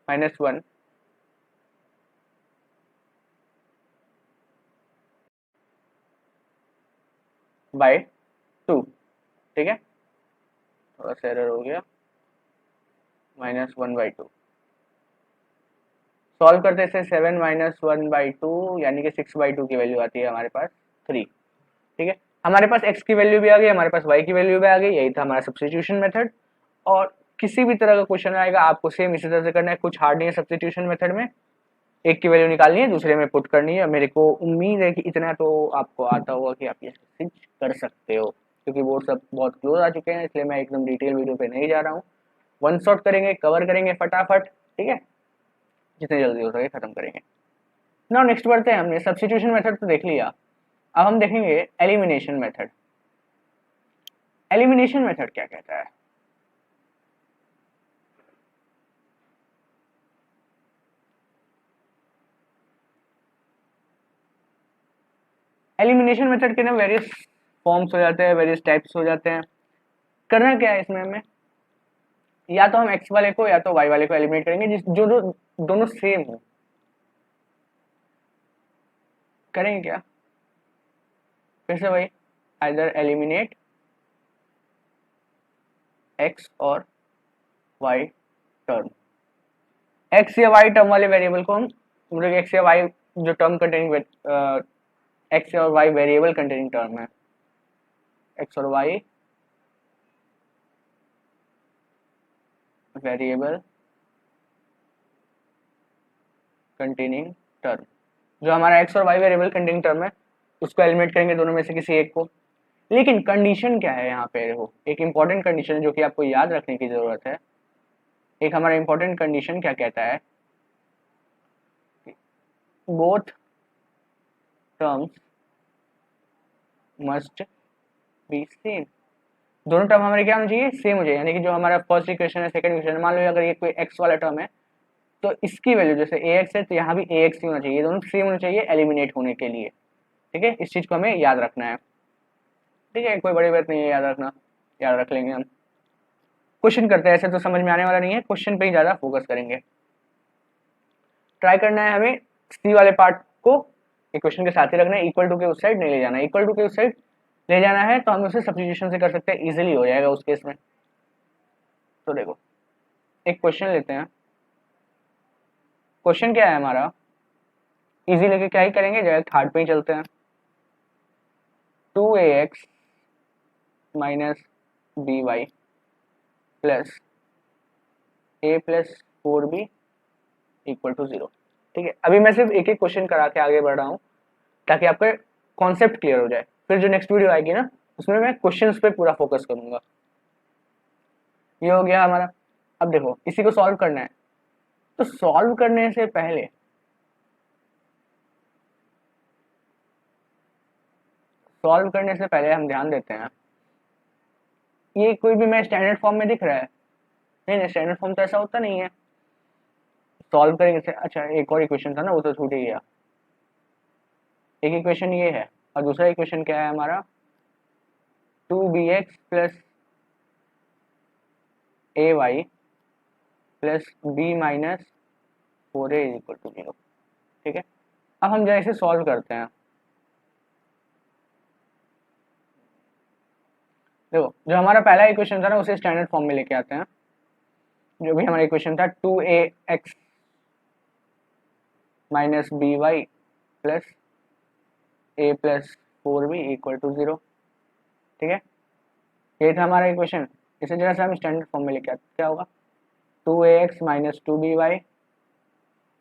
-1 बाय 2, ठीक है, थोड़ा सा एरर हो गया, -1/2 सॉल्व करते से 7 -1/2 यानी कि 6/2 की वैल्यू आती है हमारे पास 3, ठीक है। हमारे पास x की वैल्यू भी आ गई, हमारे पास y की वैल्यू भी आ गई, यही था हमारा सब्स्टिट्यूशन मेथड। और किसी भी तरह का क्वेश्चन आएगा आपको सेम इसी तरह से करना है, कुछ हार्ड नहीं है सब्स्टिट्यूशन मेथड में। एक की वैल्यू निकालनी है, दूसरे में पुट करनी है। मेरे को उम्मीद है कि इतना तो आपको आता होगा कि आप ये स्विच कर सकते हो, क्योंकि बोर्ड सब बहुत क्लोज आ चुके हैं, इसलिए मैं एकदम डिटेल वीडियो पे नहीं जा रहा हूँ। वन शॉट करेंगे, कवर करेंगे फटाफट, ठीक है, जितनी जल्दी हो सके खत्म करेंगे। नाउ नेक्स्ट बढ़ते हैं, हमने सब्स्टिट्यूशन मेथड तो देख लिया, अब हम देखेंगे एलिमिनेशन मेथड। एलिमिनेशन मेथड क्या कहता है? एलिमिनेशन मेथड के ना वेरियस फॉर्म्स हो जाते हैं, वेरियस टाइप्स हो जाते हैं। करना क्या है इसमें हमें, या तो हम एक्स वाले को या तो वाई वाले को एलिमिनेट करेंगे, जिस जो दोनों सेम हो। करेंगे क्या, फिर से वही, आइदर एलिमिनेट एक्स और वाई टर्म। एक्स या वाई टर्म वाले वेरिएबल को हम, मतलब एक्स या वाई जो टर्म कंटेनिंग, एक्स और वाई वेरिएबल कंटेनिंग टर्म है, एक्स और वाई वेरिएबल कंटेनिंग टर्म, जो हमारा एक्स और वाई वेरिएबल कंटेनिंग टर्म है उसको एलिमिनेट करेंगे दोनों में से किसी एक को। लेकिन कंडीशन क्या है यहाँ पे, देखो एक इंपॉर्टेंट कंडीशन है जो कि आपको याद रखने की जरूरत है। एक हमारा इंपॉर्टेंट कंडीशन क्या कहता है, both terms must be same. दोनों टर्म हमारे क्या होना चाहिए, सेम हो जाए, यानी कि जो हमारा फर्स्ट इक्वेशन है, सेकंड इक्वेशन है, मान लो अगर ये कोई एक्स वाला टर्म है तो इसकी वैल्यू जैसे ए एक्स है तो यहाँ भी ए एक्स ही होना चाहिए, दोनों सेम होना चाहिए एलिमिनेट होने के लिए, ठीक है। इस चीज को हमें याद रखना है, ठीक है, कोई बड़ी बात नहीं है याद रखना, याद रख लेंगे हम। क्वेश्चन करते हैं, ऐसे तो समझ में आने वाला नहीं है, क्वेश्चन पे ही ज्यादा फोकस करेंगे। ट्राई करना है हमें सी वाले पार्ट को इक्वेशन के साथ ही रखना है, इक्वल टू के उस साइड नहीं ले जाना है, इक्वल टू के उस साइड ले जाना है तो हम उसे सब्स्टिट्यूशन से कर सकते हैं, इजीली हो जाएगा उस केस में। तो देखो एक क्वेश्चन लेते हैं, क्वेश्चन क्या है हमारा, इजी लेके क्या ही करेंगे, डायरेक्ट हार्ड पे ही चलते हैं। 2ax minus B Y plus A plus 4b equal to 0, ठीक है। अभी मैं सिर्फ एक एक क्वेश्चन करा के आगे बढ़ रहा हूँ ताकि आपका कॉन्सेप्ट क्लियर हो जाए, फिर जो नेक्स्ट वीडियो आएगी ना उसमें मैं क्वेश्चंस पे पूरा फोकस करूंगा। ये हो गया हमारा। अब देखो इसी को सॉल्व करना है, तो सॉल्व करने से पहले हम ध्यान देते हैं, ये कोई भी मैं स्टैंडर्ड फॉर्म में दिख रहा है, नहीं स्टैंडर्ड फॉर्म तो ऐसा होता नहीं है। सॉल्व करेंगे से, अच्छा एक और इक्वेशन था ना वो तो छूट ही गया। एक इक्वेशन ये है और दूसरा इक्वेशन क्या है हमारा, 2bx plus A Y plus B minus 4a equal to 0, ठीक है। अब हम जरा इसे सॉल्व करते हैं। देखो जो हमारा पहला इक्वेशन था ना उसे स्टैंडर्ड फॉर्म में लेके आते हैं। जो भी हमारा इक्वेशन था 2ax minus B Y plus A plus 4b equal to 0, ठीक है। ये था हमारा इक्वेशन, इसे जरा सा हम स्टैंडर्ड फॉर्म में लेके आते हैं, क्या होगा 2ax minus 2b y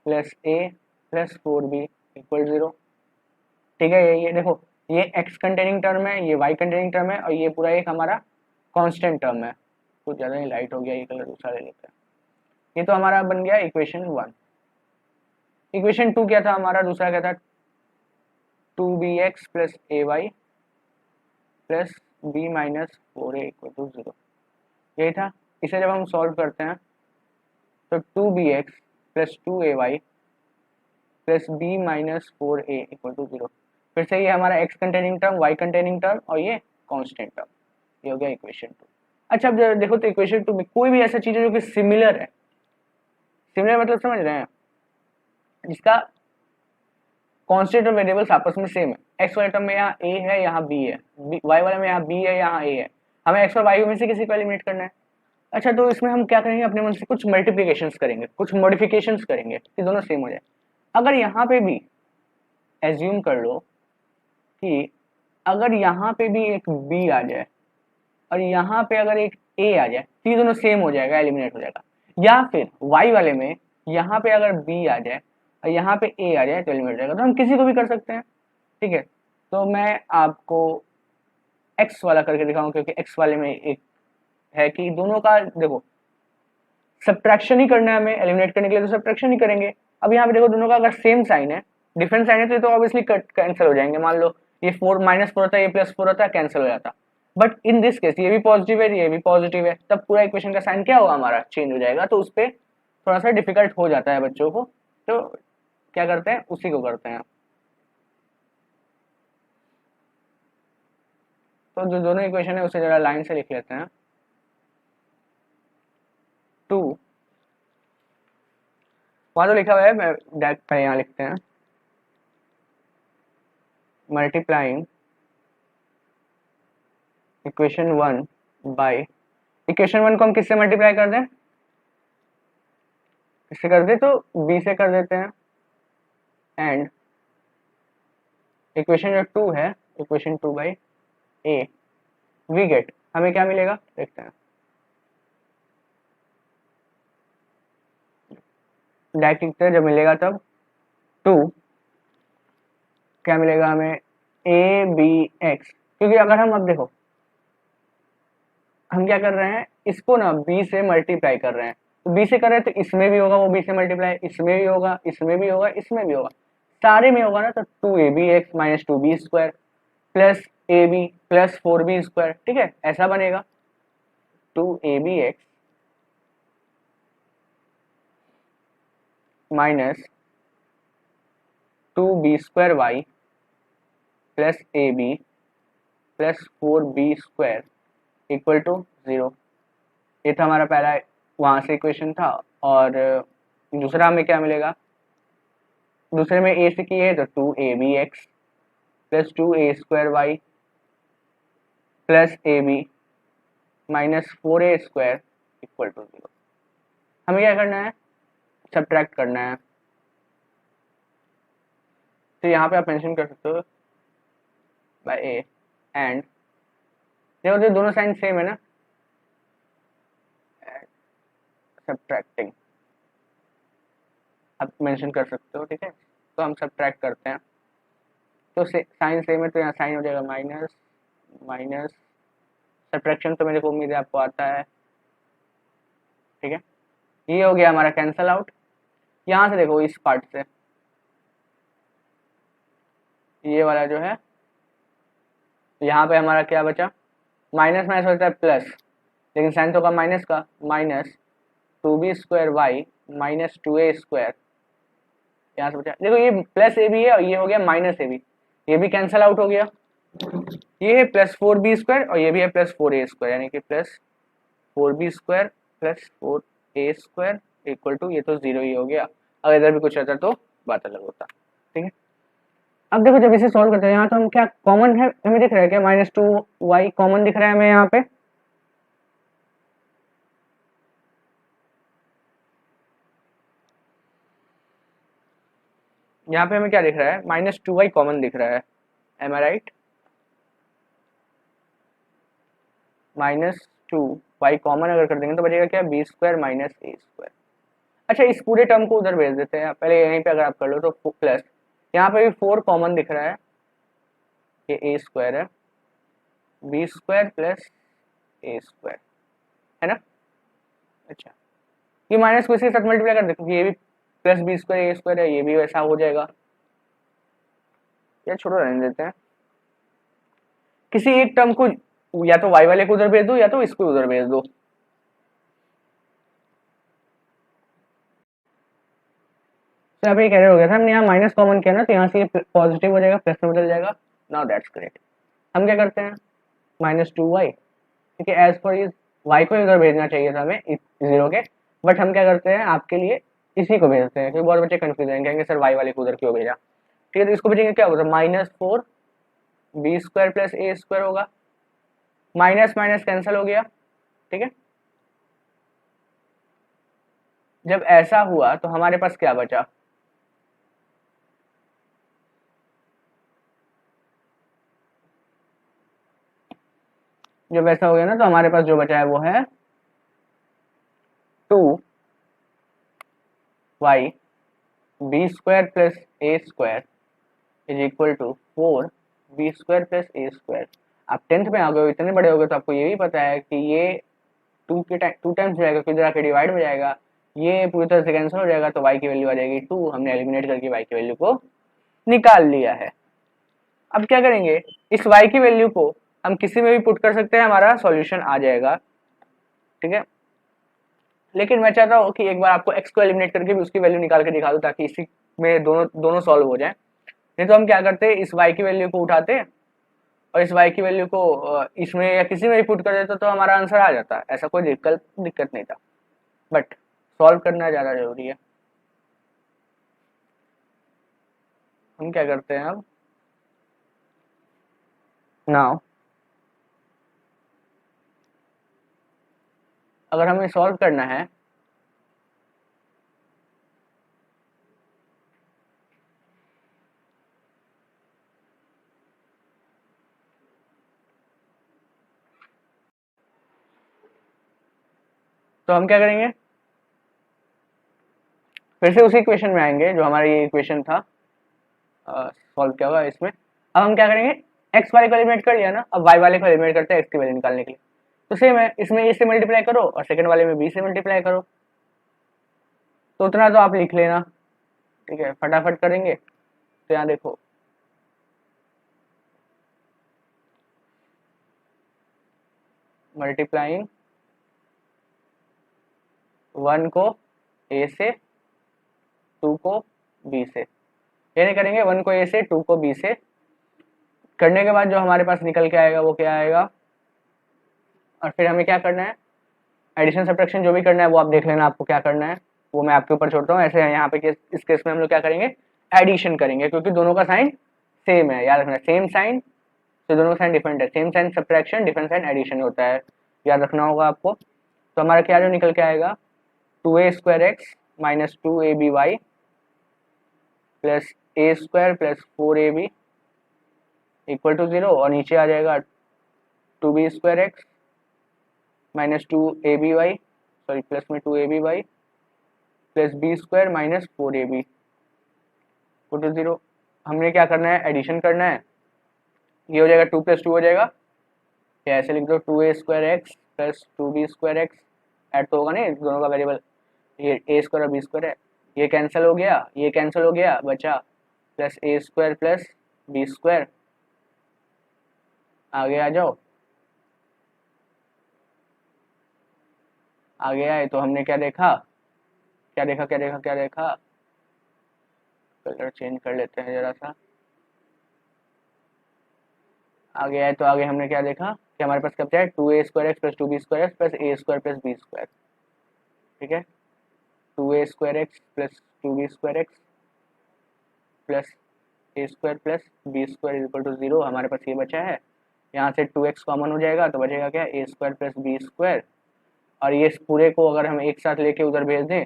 plus ए प्लस 4b इक्वल 0, ठीक है। ये देखो ये x कंटेनिंग टर्म है, ये y कंटेनिंग टर्म है और ये पूरा एक हमारा कांस्टेंट टर्म है। कुछ ज़्यादा ही लाइट हो गया, ये कलर दूसरा ले लेते हैं। ये तो हमारा बन गया इक्वेशन 1। इक्वेशन 2 क्या था हमारा, दूसरा क्या था, 2bx plus A Y plus B minus 4a equal to 0, यही था। इसे जब हम सॉल्व करते हैं तो 2bx plus 2ay plus B minus 4a equal to 0, फिर से ये हमारा x containing term, y containing term और ये कांस्टेंट टर्म, ये हो गया इक्वेशन 2। अच्छा अब देखो तो इक्वेशन 2 में कोई भी ऐसा चीज है जो कि सिमिलर है, सिमिलर मतलब समझ रहे हैं, जिसका कांस्टेंट और वेरिएबल्स आपस में सेम है। एक्स वाले टर्म में यहाँ ए है, यहाँ बी है, वाई वाले में यहाँ बी है, यहाँ ए है, हमें एक्स और वाई में से किसी को एलिमिनेट करना है। अच्छा तो इसमें हम क्या करेंगे, अपने मन से कुछ मल्टीप्लिकेशंस करेंगे, कुछ मॉडिफिकेशंस करेंगे कि दोनों सेम हो जाए। अगर यहाँ पे भी एज्यूम कर लो कि अगर यहाँ पे भी एक बी आ जाए और यहाँ पे अगर एक ए आ जाए तो ये दोनों सेम हो जाएगा, एलिमिनेट हो जाएगा। या फिर वाई वाले में यहाँ पे अगर बी आ जाए और यहाँ पे ए आ जाए तो एलिमिनेट हो जाएगा। तो हम किसी को भी कर सकते हैं, ठीक है। तो मैं आपको एक्स वाला करके दिखाऊंगा, क्योंकि एक्स वाले में एक है कि दोनों का देखो सब्ट्रैक्शन ही करना है हमें, एलिमिनेट करने के लिए तो सब्ट्रैक्शन ही करेंगे। अब यहाँ पे देखो दोनों का अगर सेम साइन है, डिफरेंट साइन है, तो ये तो ऑब्वियसली कैंसिल हो जाएंगे। मान लो ये 4 -4 होता है, ये +4 होता है, कैंसिल हो जाता। बट इन दिस केस ये भी पॉजिटिव है, ये भी पॉजिटिव है, तब पूरा इक्वेशन का साइन क्या होगा, हमारा चेंज हो जाएगा। तो उस पर थोड़ा सा डिफिकल्ट हो जाता है बच्चों को, तो क्या करते हैं, उसी को करते हैं। तो जो दोनों इक्वेशन है उसे जरा लाइन से लिख लेते हैं। 2 वहां तो लिखा हुआ है, मैं डायरेक्ट पहले यहाँ लिखते हैं, मल्टीप्लाइंग इक्वेशन 1 बाय इक्वेशन 1 को हम किससे मल्टीप्लाई कर दें, इससे कर दे तो बी से कर देते हैं। एंड इक्वेशन जो 2 है, equation 2 by A, we get, हमें क्या मिलेगा देखते हैं। डायरेक्ट लिखते हैं, जब मिलेगा तब 2 क्या मिलेगा हमें, ए बी एक्स। क्योंकि अगर हम अब देखो हम क्या कर रहे हैं, इसको ना बी से मल्टीप्लाई कर रहे हैं, तो बी से कर रहे हैं तो इसमें भी होगा वो बी से मल्टीप्लाई, इसमें भी होगा, इसमें भी होगा, इसमें भी होगा, सारे में होगा ना। तो 2ab(x - 2b² plus A B plus 4b², ठीक है, ऐसा बनेगा। 2ab(x - 2b²y plus A B plus 4b² equal to 0। ये था हमारा पहला वहां से इक्वेशन था। और दूसरा हमें क्या मिलेगा, दूसरे में ए से की है तो 2ab(x plus 2a²y plus A B minus 4a² equal to 0। हमें क्या करना है, सब्ट्रैक्ट करना है। तो यहाँ पे आप मेंशन कर सकते हो बाय ए एंड, देखो दोनों साइन सेम है ना, सब्ट्रैक्टिंग आप मेंशन कर सकते हो, ठीक है। तो हम सब्ट्रैक्ट करते हैं, तो साइन सेम है तो यहाँ साइन हो जाएगा माइनस माइनस, सब्ट्रैक्शन तो मेरे को उम्मीद है आपको आता है, ठीक है। ये हो गया हमारा कैंसल आउट। यहाँ से देखो इस पार्ट से ये वाला जो है, यहाँ पे हमारा क्या बचा, माइनस माइनस होता है प्लस, लेकिन साइन तो का माइनस का, माइनस 2b²y माइनस 2a², यहाँ से बचा। देखो ये प्लस ए बी है और ये हो गया माइनस ए बी, ये भी कैंसल आउट हो गया। ये है प्लस 4b² और ये भी है प्लस 4a², यानी कि plus 4b² plus 4a² equal to, ये तो 0 ही हो गया। अगर इधर भी कुछ रहता तो बात अलग होता, ठीक है। अब देखो जब इसे सॉल्व करते हैं, यहाँ तो हम क्या कॉमन है, हमें दिख रहा है क्या, -2y कॉमन दिख रहा है हमें यहाँ पे। यहाँ पे हमें क्या दिख रहा है, -2y कॉमन दिख रहा है, एम आई राइट। -2y कॉमन अगर कर देंगे तो बचेगा क्या, b² माइनस a²। अच्छा इस पूरे टर्म को उधर भेज देते हैं, पहले यहीं पे अगर आप कर लो तो प्लस, यहाँ पे भी 4 कॉमन दिख रहा है, ये a² है, b² प्लस a² है ना। अच्छा ये माइनस को इसके साथ मल्टीप्लाई कर देखो, ये भी प्लस b² a² है, ये भी वैसा हो जाएगा। या छोड़ो रहने देते हैं, किसी एक टर्म को या तो y वाले को उधर भेज दो या तो इसको उधर भेज दो। तो यहाँ पे कैरियर हो गया था, हमने यहाँ माइनस कॉमन किया ना, तो यहाँ से ये पॉजिटिव हो जाएगा, प्लस में बदल जाएगा। Now that's great. हम क्या करते हैं, -2y, ठीक है, एज पर इज y को इधर भेजना चाहिए था हमें जीरो के, बट हम क्या करते हैं आपके लिए इसी को भेजते हैं, क्योंकि बहुत बच्चे कंफ्यूज हैं, कहेंगे सर y वाले को उधर क्यों भेजा। ठीक है, तो इसको भेजेंगे क्या होगा, -4b² प्लस a² होगा, माइनस माइनस कैंसिल हो गया। ठीक है, जब ऐसा हुआ तो हमारे पास क्या बचा, जब ऐसा हो गया ना तो हमारे पास जो बचा है वो है 2y b² plus a² is equal to 4b² plus a²। आप 10th में आ गए हो, इतने बड़े हो गए, तो आपको ये भी पता है कि ये 2 टाइम्स जाएगा, फिर आके डिवाइड हो जाएगा, ये पूरी तरह से कैंसिल हो जाएगा, तो y की वैल्यू आ जाएगी 2। हमने एलिमिनेट करके y की वैल्यू को निकाल लिया है। अब क्या करेंगे, इस y की वैल्यू को हम किसी में भी पुट कर सकते हैं, हमारा सॉल्यूशन आ जाएगा। ठीक है, लेकिन मैं चाहता हूँ कि एक बार आपको x को एलिमिनेट करके भी उसकी वैल्यू निकाल के दिखा दूँ, ताकि इसी में दोनों दोनों सॉल्व हो जाए। नहीं तो हम क्या करते, इस y की वैल्यू को उठाते और इस y की वैल्यू को इसमें या किसी में भी पुट कर देते तो हमारा आंसर आ जाता। ऐसा कोई दिक्कत नहीं था, बट सॉल्व करना ज़्यादा जरूरी है। हम क्या करते हैं अब, नाउ अगर हमें सॉल्व करना है तो हम क्या करेंगे, फिर से उसी इक्वेशन में आएंगे जो हमारा ये इक्वेशन था, सॉल्व किया हुआ इसमें। अब हम क्या करेंगे, x वाले को एलिमिनेट कर लिया ना, अब y वाले को एलिमिनेट करते हैं x की वैल्यू निकालने के लिए। तो सेम है, इसमें a से मल्टीप्लाई करो और सेकंड वाले में b से मल्टीप्लाई करो, तो उतना तो आप लिख लेना। ठीक है, फटाफट करेंगे। तो यहाँ देखो, मल्टीप्लाइंग 1 को a से, 2 को b से, ये नहीं करेंगे, 1 को a से, 2 को b से करने के बाद जो हमारे पास निकल के आएगा वो क्या आएगा। और फिर हमें क्या करना है, एडिशन सब्ट्रैक्शन जो भी करना है वो आप देख लेना, आपको क्या करना है वो मैं आपके ऊपर छोड़ता हूँ। ऐसे यहाँ पे इस केस में हम लोग क्या करेंगे, एडिशन करेंगे, क्योंकि दोनों का साइन सेम है, याद रखना, सेम साइन, तो दोनों का साइन डिफरेंट है। Same sign subtraction, different sign addition होता है, याद रखना होगा आपको। तो हमारा क्या जो निकल के आएगा, 2a² minus 2aby plus a² plus 4ab equal to 0, और नीचे आ जाएगा 2b² minus 2aby, sorry plus में 2aby plus b² minus 4ab equal to 0। हमने क्या करना है, एडिशन करना है, ये हो जाएगा 2 प्लस 2 हो जाएगा, या ऐसे लिख दो 2a² प्लस 2b² ऐड तो होगा नहीं, दोनों का वेरिएबल ये a² और b² है, ये कैंसिल हो गया, ये कैंसिल हो गया, बचा प्लस a² प्लस b²। आगे आ जाओ, आगे आए तो हमने क्या देखा, क्या देखा, क्या देखा, क्या देखा, कलर चेंज कर लेते हैं जरा सा। आगे आए तो आगे हमने क्या देखा कि हमारे पास क्या बचा है, 2a² plus 2b² plus a² plus b²। ठीक है, 2a² plus 2b² plus a² plus b² equal to 0। हमारे पास ये बचा है, यहाँ से 2x कॉमन हो जाएगा तो बचेगा क्या, a² प्लस b², और ये पूरे को अगर हम एक साथ लेके उधर भेज दें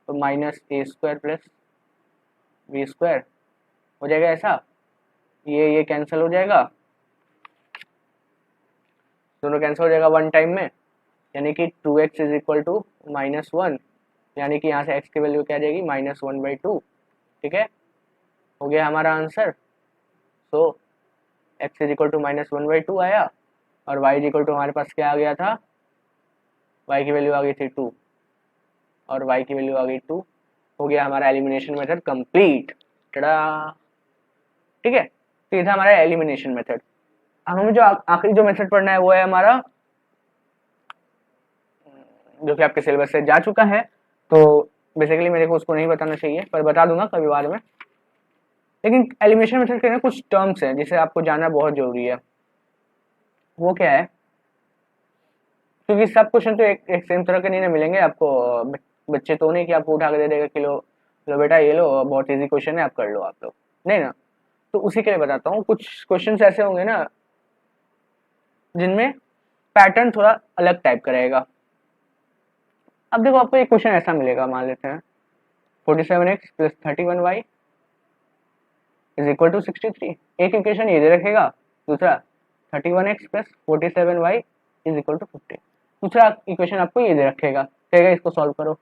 तो माइनस a² प्लस b² हो जाएगा ऐसा, ये कैंसिल हो जाएगा, दोनों कैंसिल हो जाएगा वन टाइम में, यानी कि 2x इज इक्वल टू -1, यानी कि यहाँ से x की वैल्यू क्या आ जाएगी, -1/2। ठीक है, हो गया हमारा answer. So x is equal to -1/2 आया, और y इज इक्वल टू हमारे पास क्या आ गया था, y की वैल्यू आ गई थी 2, और y की वैल्यू आ गई 2। हो गया हमारा एलिमिनेशन मेथड कंप्लीट। ठीक है, तो ये था हमारा एलिमिनेशन मेथड। अब हमें जो आखिरी जो मेथड पढ़ना है वो है हमारा, जो कि आपके सिलेबस से जा चुका है, तो बेसिकली मेरे को उसको नहीं बताना चाहिए, पर बता दूंगा कभी बाद में। लेकिन एलिमिनेशन मेथड के ना कुछ टर्म्स हैं जिसे आपको जानना बहुत जरूरी है। वो क्या है, क्योंकि सब क्वेश्चन तो एक सेम तरह के नहीं ना मिलेंगे आपको। बच्चे तो नहीं कि आपको उठा के दे देगा कि लो लो बेटा ये लो, बहुत इजी क्वेश्चन है, आप कर लो आप लोग, नहीं ना। तो उसी के लिए बताता हूँ, कुछ क्वेश्चन ऐसे होंगे ना जिनमें पैटर्न थोड़ा अलग टाइप का रहेगा। अब देखो आपको एक क्वेश्चन ऐसा मिलेगा, मान लेते हैं 47x plus 31y is equal to 63। एक इक्वेशन ये दे रखेगा, दूसरा 31x plus 47y is equal to 50। दूसरा इक्वेशन आपको ये दे रखेगा, कहेगा इसको सॉल्व करो।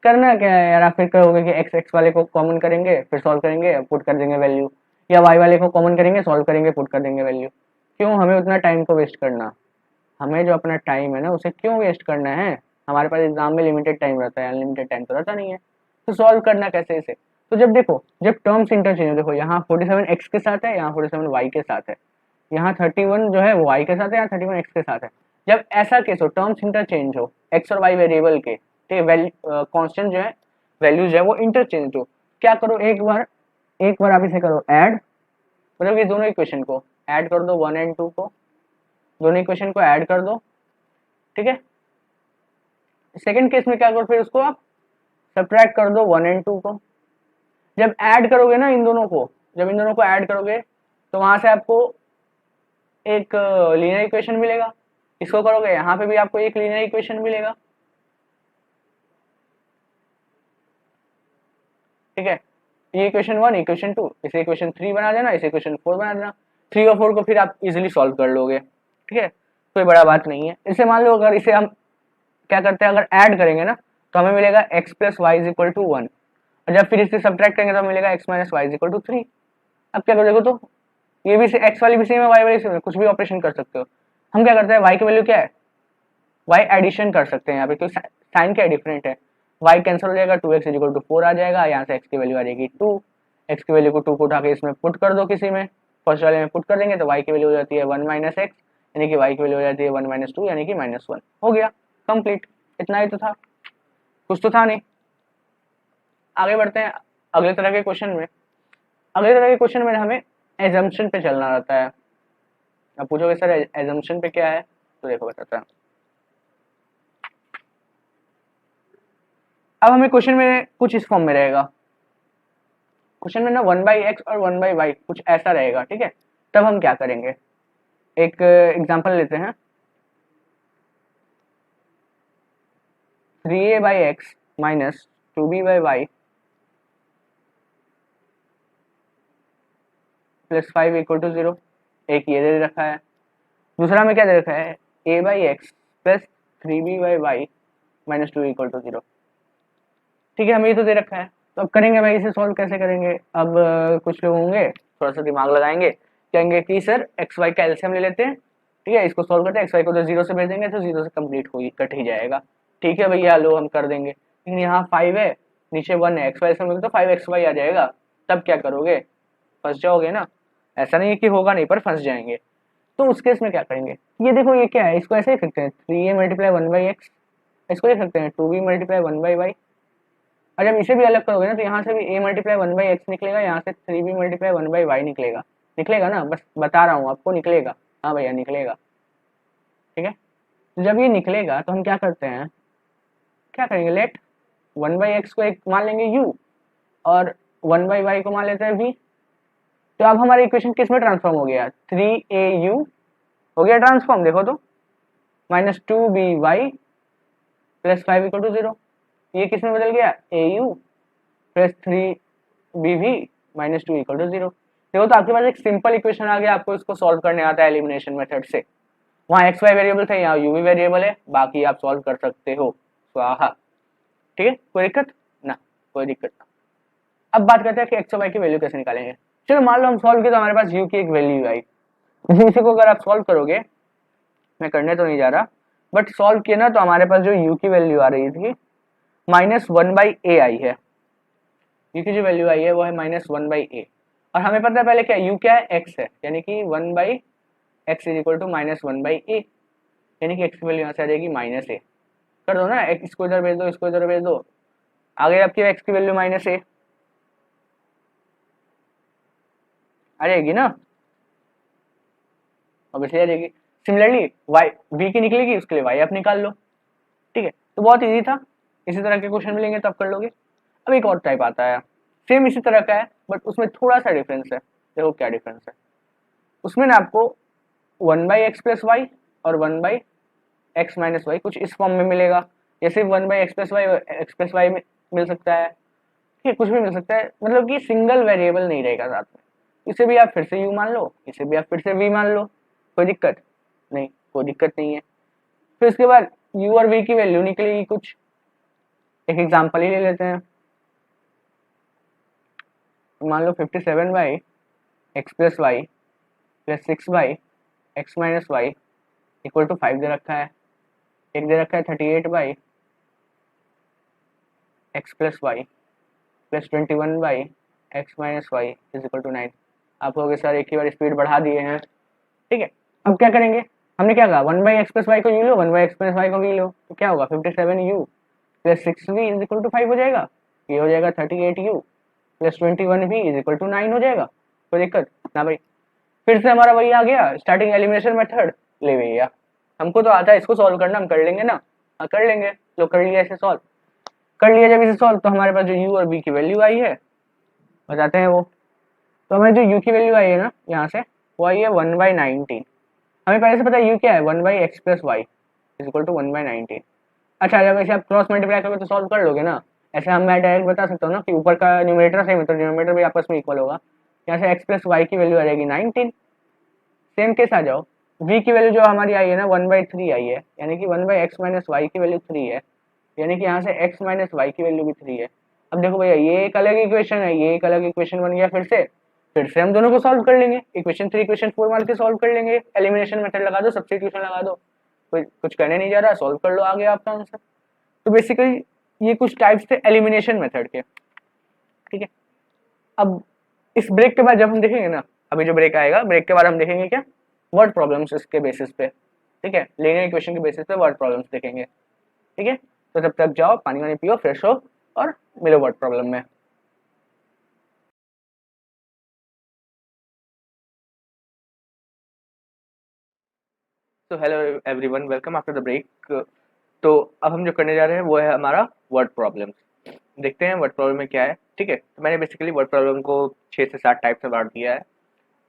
करना क्या है यार, आप फिर कहोगे कि एक्स एक्स वाले को कॉमन करेंगे फिर सॉल्व करेंगे पुट कर देंगे वैल्यू, या वाई वाले को कॉमन करेंगे सॉल्व करेंगे पुट कर देंगे वैल्यू। क्यों हमें उतना टाइम को वेस्ट करना, हमें जो अपना टाइम है ना उसे क्यों वेस्ट करना है। हमारे पास एग्जाम में लिमिटेड टाइम रहता है, अनलिमिटेड टाइम तो रहता नहीं है। तो सॉल्व करना कैसे इसे, तो जब देखो जब टर्म्स इंटरचेंज हो, देखो यहाँ 47x के साथ है, यहाँ 47y के साथ है, यहाँ 31 जो है वो y के साथ है, यहाँ 31 x के साथ है। जब ऐसा केस हो, टर्म्स इंटरचेंज हो, x और y वेरिएबल के, ठीक है, कांस्टेंट जो है वैल्यूज है वो इंटरचेंज हो, क्या करो एक बार आप इसे करो ऐड, मतलब ये दोनों इक्वेशन को ऐड कर दो, 1 एंड 2 को, दोनों इक्वेशन को ऐड कर दो, ठीक है। सेकंड केस में क्या करो, फिर उसको आप सब्ट्रैक्ट कर दो 1 एंड 2 को। जब ऐड करोगे ना इन दोनों को, जब इन दोनों को ऐड करोगे तो वहां से आपको एक लीनियर इक्वेशन मिलेगा, इसको करोगे यहाँ पे भी आपको एक लीनियर इक्वेशन मिलेगा, ठीक है। ये इक्वेशन 1 इक्वेशन 2, इसे इक्वेशन 3 बना देना, इसे इक्वेशन 4 बना देना, 3 और 4 को फिर आप इजीली सॉल्व कर लोगे, ठीक है, कोई बड़ा बात नहीं है। इसे मान लो अगर इसे हम क्या करते हैं, अगर ऐड करेंगे ना तो हमें मिलेगा x plus Y is equal to 1, और जब फिर इसे सब्ट्रैक्ट करेंगे तो मिलेगा x minus Y is equal to 3। अब क्या करो, देखो तो ये भी x वाली भी सेम है, y वाली सेम है, कुछ भी ऑपरेशन कर सकते हो। हम क्या करते हैं, y की वैल्यू क्या है, y एडिशन कर सकते हैं यहाँ पे, क्योंकि साइन क्या डिफरेंट है, y कैंसिल हो जाएगा, 2x इज इक्वल टू 4 आ जाएगा, यहाँ से x की वैल्यू आ जाएगी 2, x की वैल्यू को 2 को उठा के इसमें पुट कर दो, किसी में फर्स्ट वाले में पुट कर देंगे तो y की वैल्यू हो जाती है 1 माइनस एक्स, यानी कि y की वैल्यू हो जाती है 1 माइनस 2 यानी कि -1। हो गया कंप्लीट, इतना ही तो था, कुछ तो था नहीं। आगे बढ़ते हैं अगले तरह के क्वेश्चन में। अगले तरह के क्वेश्चन में हमें एजम्पशन पे चलना रहता है। अब पूछोगे सर एजम्पशन पे क्या है, तो देखो बताता हूँ। अब हमें क्वेश्चन में कुछ इस फॉर्म में रहेगा, क्वेश्चन में ना 1/x और 1/y कुछ ऐसा रहेगा, ठीक है। तब हम क्या करेंगे, एक एग्जांपल लेते हैं, 3a/x minus 2b/y plus 5 equal to 0, एक ये दे रखा है। दूसरा में क्या दे रखा है, a/x plus 3b/y minus 2 equal to 0, ठीक है, हमें ये तो दे रखा है। तो अब करेंगे भाई, इसे सॉल्व कैसे करेंगे। अब कुछ लोग होंगे थोड़ा सा दिमाग लगाएंगे, कहेंगे कि सर एक्स वाई का एलसीएम ले लेते हैं, ठीक है, इसको सॉल्व करते हैं, एक्स वाई को तो 0 से भेज देंगे तो 0 से कंप्लीट हो कट ही जाएगा, ठीक है भैया लो हम कर देंगे। लेकिन यहाँ 5 है, नीचे 1 है, एक्स वाई से तो 5xy आ जाएगा, तब क्या करोगे, फंस जाओगे ना। ऐसा नहीं है कि होगा नहीं, पर फंस जाएंगे। तो उस केस में क्या करेंगे, ये देखो ये क्या है, इसको ऐसे लिख सकते हैं 3a मल्टीप्लाई 1/x, इसको लिख सकते हैं 2b मल्टीप्लाई 1/y। और जब इसे भी अलग करोगे ना तो यहाँ से भी a मल्टीप्लाई 1/x निकलेगा, यहाँ से 3b मल्टीप्लाई 1/y निकलेगा, निकलेगा ना, बस बता रहा हूँ आपको, निकलेगा, हाँ भैया निकलेगा, ठीक है। तो जब ये निकलेगा तो हम क्या करते हैं, क्या करेंगे, लेट 1/x को एक मान लेंगे u और 1/y को मान लेते हैं v। तो अब हमारी इक्वेशन किस में ट्रांसफॉर्म हो गया, 3au हो गया ट्रांसफॉर्म, देखो तो minus 2by plus 5 equal to 0, ये किस में बदल गया, au plus 3bv minus 2 equal to 0। देखो तो आपके पास एक सिंपल इक्वेशन आ गया, आपको इसको सॉल्व करने आता है एलिमिनेशन मेथड से। वहाँ एक्स वाई वेरिएबल थे, यहाँ यू वी वेरिएबल है, बाकी आप सॉल्व कर सकते हो, स्वाहा, ठीक है, कोई दिक्कत ना, कोई दिक्कत ना। अब बात करते हैं कि एक्स और वाई की वैल्यू कैसे निकालेंगे। चलो मान लो हम सॉल्व किया तो हमारे पास यू की एक वैल्यू आई, इसी को अगर आप सॉल्व करोगे, मैं करने तो नहीं जा रहा, बट सॉल्व किया ना तो हमारे पास जो यू की वैल्यू आ रही थी -1/a आई है, यू की जो वैल्यू आई है वो है -1/a, और हमें पता है पहले क्या यू क्या है, एक्स है, यानी कि 1/x is equal to -1/a, यानी कि एक्स की वैल्यू यहाँ से आ जाएगी -a। कर दो ना, इसको इधर भेज दो, इसको इधर भेज दो, आ गई आपकी एक्स की वैल्यू -a, आ जाएगी ना, ऑब्वियसली आ जाएगी। सिमिलरली वाई वी की निकलेगी, उसके लिए वाई आप निकाल लो। ठीक है, तो बहुत इजी था। इसी तरह के क्वेश्चन मिलेंगे तो आप कर लोगे। अब एक और टाइप आता है, सेम इसी तरह का है बट उसमें थोड़ा सा डिफरेंस है। देखो क्या डिफरेंस है उसमें ना, आपको 1/x+y और 1/x-y कुछ इस फॉर्म में मिलेगा। जैसे 1/x+y मिल सकता है, ठीक है, कुछ भी मिल सकता है, मतलब कि सिंगल वेरिएबल नहीं रहेगा साथ में। इसे भी आप फिर से u मान लो, इसे भी आप फिर से v मान लो, कोई दिक्कत नहीं, कोई दिक्कत नहीं है। फिर उसके बाद u और v की वैल्यू निकलेगी कुछ। एक एग्जांपल ही ले लेते हैं, मान लो 57/x+y plus 6/x-y equal to 5 दे रखा है। एक दे रखा है 38/x+y plus 21/x-y is equal to 9। आप लोग सर एक ही बार स्पीड बढ़ा दिए हैं। ठीक है, अब क्या करेंगे, हमने क्या कहा 1/x+y को u लो, 1/x+y को v लो, तो क्या होगा 57u plus 6v is equal to 5 हो जाएगा। ये हो जाएगा 38u plus 21v is equal to 9 हो जाएगा। कोई दिक्कत ना भाई। फिर से हमारा वही आ गया स्टार्टिंग एलिमिनेशन मेथड। ले भैया हमको तो आता है इसको सॉल्व करना, हम कर लेंगे ना। हाँ कर लेंगे, लो कर लिया इसे सॉल्व। कर लिया जब इसे सॉल्व तो हमारे पास जो u और v की वैल्यू आई है बताते हैं वो। तो हमें जो u की वैल्यू आई है ना यहाँ से, वो आई है 1/19। हमें पहले से पता है u क्या है, 1/x+y इज इक्वल टू 1/19। अच्छा, जब ऐसे आप क्रॉस मल्टीप्लाई करोगे तो सॉल्व कर लोगे ना। ऐसे हम मैं डायरेक्ट बता सकता हूँ ना कि ऊपर का न्यूमरेटर सेम है तो डिनोमिनेटर भी आपस में इक्वल होगा। यहाँ से x+y की वैल्यू आ जाएगी 19। सेम केस आ जाओ, v की वैल्यू जो हमारी आई है ना 1/3 आई है, यानी कि 1/x-y की वैल्यू 3 है, यानी कि यहाँ से x-y की वैल्यू भी 3 है। अब देखो भैया ये एक अलग इक्वेशन है, ये एक अलग इक्वेशन बन गया। फिर से हम दोनों को सॉल्व कर लेंगे, इक्वेशन 3 इक्वेशन 4 मान के सॉल्व कर लेंगे। एलिमिनेशन मेथड लगा दो, सब्स्टिट्यूशन लगा दो, कोई कुछ करने नहीं जा रहा, सॉल्व कर लो, आ गया आपका आंसर। तो बेसिकली ये कुछ टाइप्स थे एलिमिनेशन मेथड के। ठीक है, अब इस ब्रेक के बाद जब हम देखेंगे ना, अभी जो ब्रेक आएगा, ब्रेक के बाद हम देखेंगे क्या, वर्ड प्रॉब्लम्स इसके बेसिस पे। ठीक है, लीनियर इक्वेशन के बेसिस पे वर्ड प्रॉब्लम्स देखेंगे। ठीक है, तो तब तक जाओ पानी वानी पियो, फ्रेश हो और मिलो वर्ड प्रॉब्लम में। तो hello everyone, welcome after the break. तो अब हम जो करने जा रहे हैं वो है हमारा वर्ड प्रॉब्लम्स। देखते हैं वर्ड प्रॉब्लम में क्या है। ठीक है, तो मैंने बेसिकली वर्ड प्रॉब्लम को 6 से 7 टाइप से बांट दिया है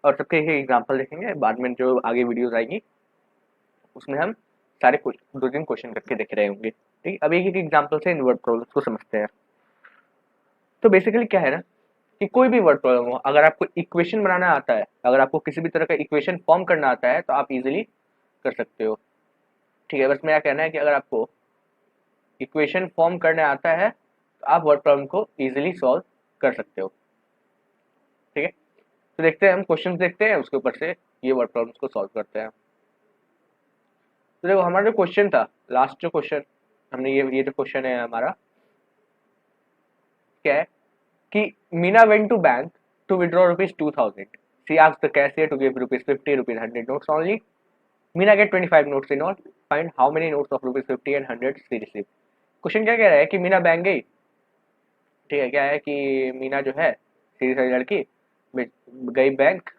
और सबके ही एग्जांपल देखेंगे। बाद में जो आगे वीडियोस आएगी उसमें हम सारे कुछ 2-3 क्वेश्चन करके देख रहे होंगे। ठीक, अब एक एग्जांपल से इन वर्ड प्रॉब्लम्स को समझते हैं। तो बेसिकली क्या है ना कि कोई भी वर्ड प्रॉब्लम हो, अगर आपको इक्वेशन बनाना आता है, अगर आपको किसी भी तरह का इक्वेशन फॉर्म करना आता है तो आप इजीली कर सकते हो। ठीक है, बस मेरा कहना है कि अगर आपको इक्वेशन फॉर्म करने आता है तो आप वर्ड प्रॉब्लम को इजीली सॉल्व कर सकते हो। ठीक है, तो देखते हैं, हम क्वेश्चन देखते हैं, उसके ऊपर से ये वर्ड प्रॉब्लम्स को सॉल्व करते हैं। तो देखो हमारा जो क्वेश्चन था, लास्ट जो क्वेश्चन हमने ये जो क्वेश्चन है हमारा, क्या है कि Meena went to bank to withdraw ₹2000। She asked the cashier to give ₹50, ₹100 notes only. Meena get 25 notes in all. Find how many notes of ₹50 and 100 she received. Question क्या कह रहा है कि मीना बैंक गई। ठीक है, क्या है कि मीना जो है सीधी सारी लड़की गई बैंक।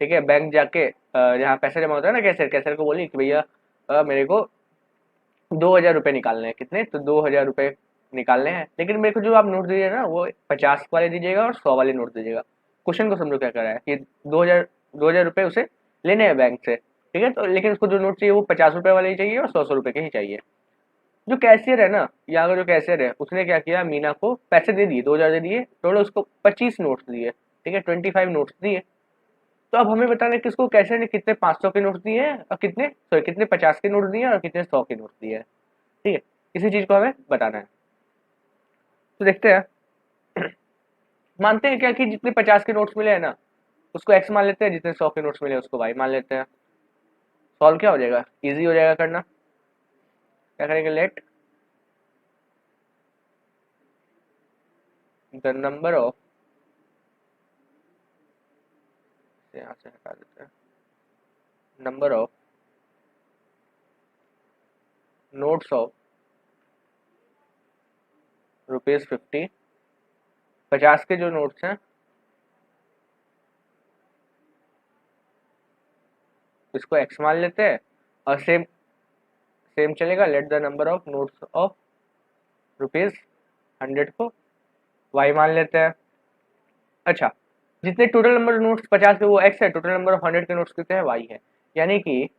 ठीक है, बैंक जाके जहाँ पैसा जमा होता है ना, कैशियर कैशियर को बोली कि भैया मेरे को 2000 रुपये निकालने हैं। कितने, तो 2000 रुपये निकालने हैं, लेकिन मेरे को जो आप नोट दीजिए ना वो 50 वाले दीजिएगा और 100 वाले नोट दीजिएगा। क्वेश्चन को समझो क्या कर रहा है कि 2000 रुपये उसे लेने हैं बैंक से। ठीक है, तो लेकिन उसको जो नोट चाहिए वो 50 रुपये वाले ही चाहिए और 100 100 रुपये के ही चाहिए। जो कैशियर है ना, यहाँ का जो कैशियर है उसने क्या किया, मीना को पैसे दे दिए, 2000 दे दिए, टोटल उसको 25 नोट्स दिए। ठीक है, 25 नोट्स दिए। तो अब हमें बताना है कि उसको कैशियर ने कितने 500 के नोट्स दिए हैं और कितने, सॉरी, कितने 50 के नोट्स दिए हैं और कितने 100 के नोट्स दिए हैं। ठीक है, इसी चीज को हमें बताना है। तो देखते हैं, मानते हैं क्या कि जितने 50 के नोट्स मिले हैं ना उसको एक्स मान लेते हैं, जितने 100 के नोट्स मिले उसको वाई मान लेते हैं। सॉल्व क्या हो जाएगा, इजी हो जाएगा करना। क्या करेंगे, लेट द नंबर ऑफ, यहाँ से हटा देते हैं, नंबर ऑफ नोट्स ऑफ ₹50। 50 के जो नोट्स हैं इसको x मान लेते हैं और सेम सेम चलेगा, late the number of notes of ₹100 को y मान लेते हैं। अच्छा, जितने टोटल नंबर नोट्स 50 के वो x है, टोटल नंबर ऑफ 100 के नोट्स कितने हैं, y है। यानी कि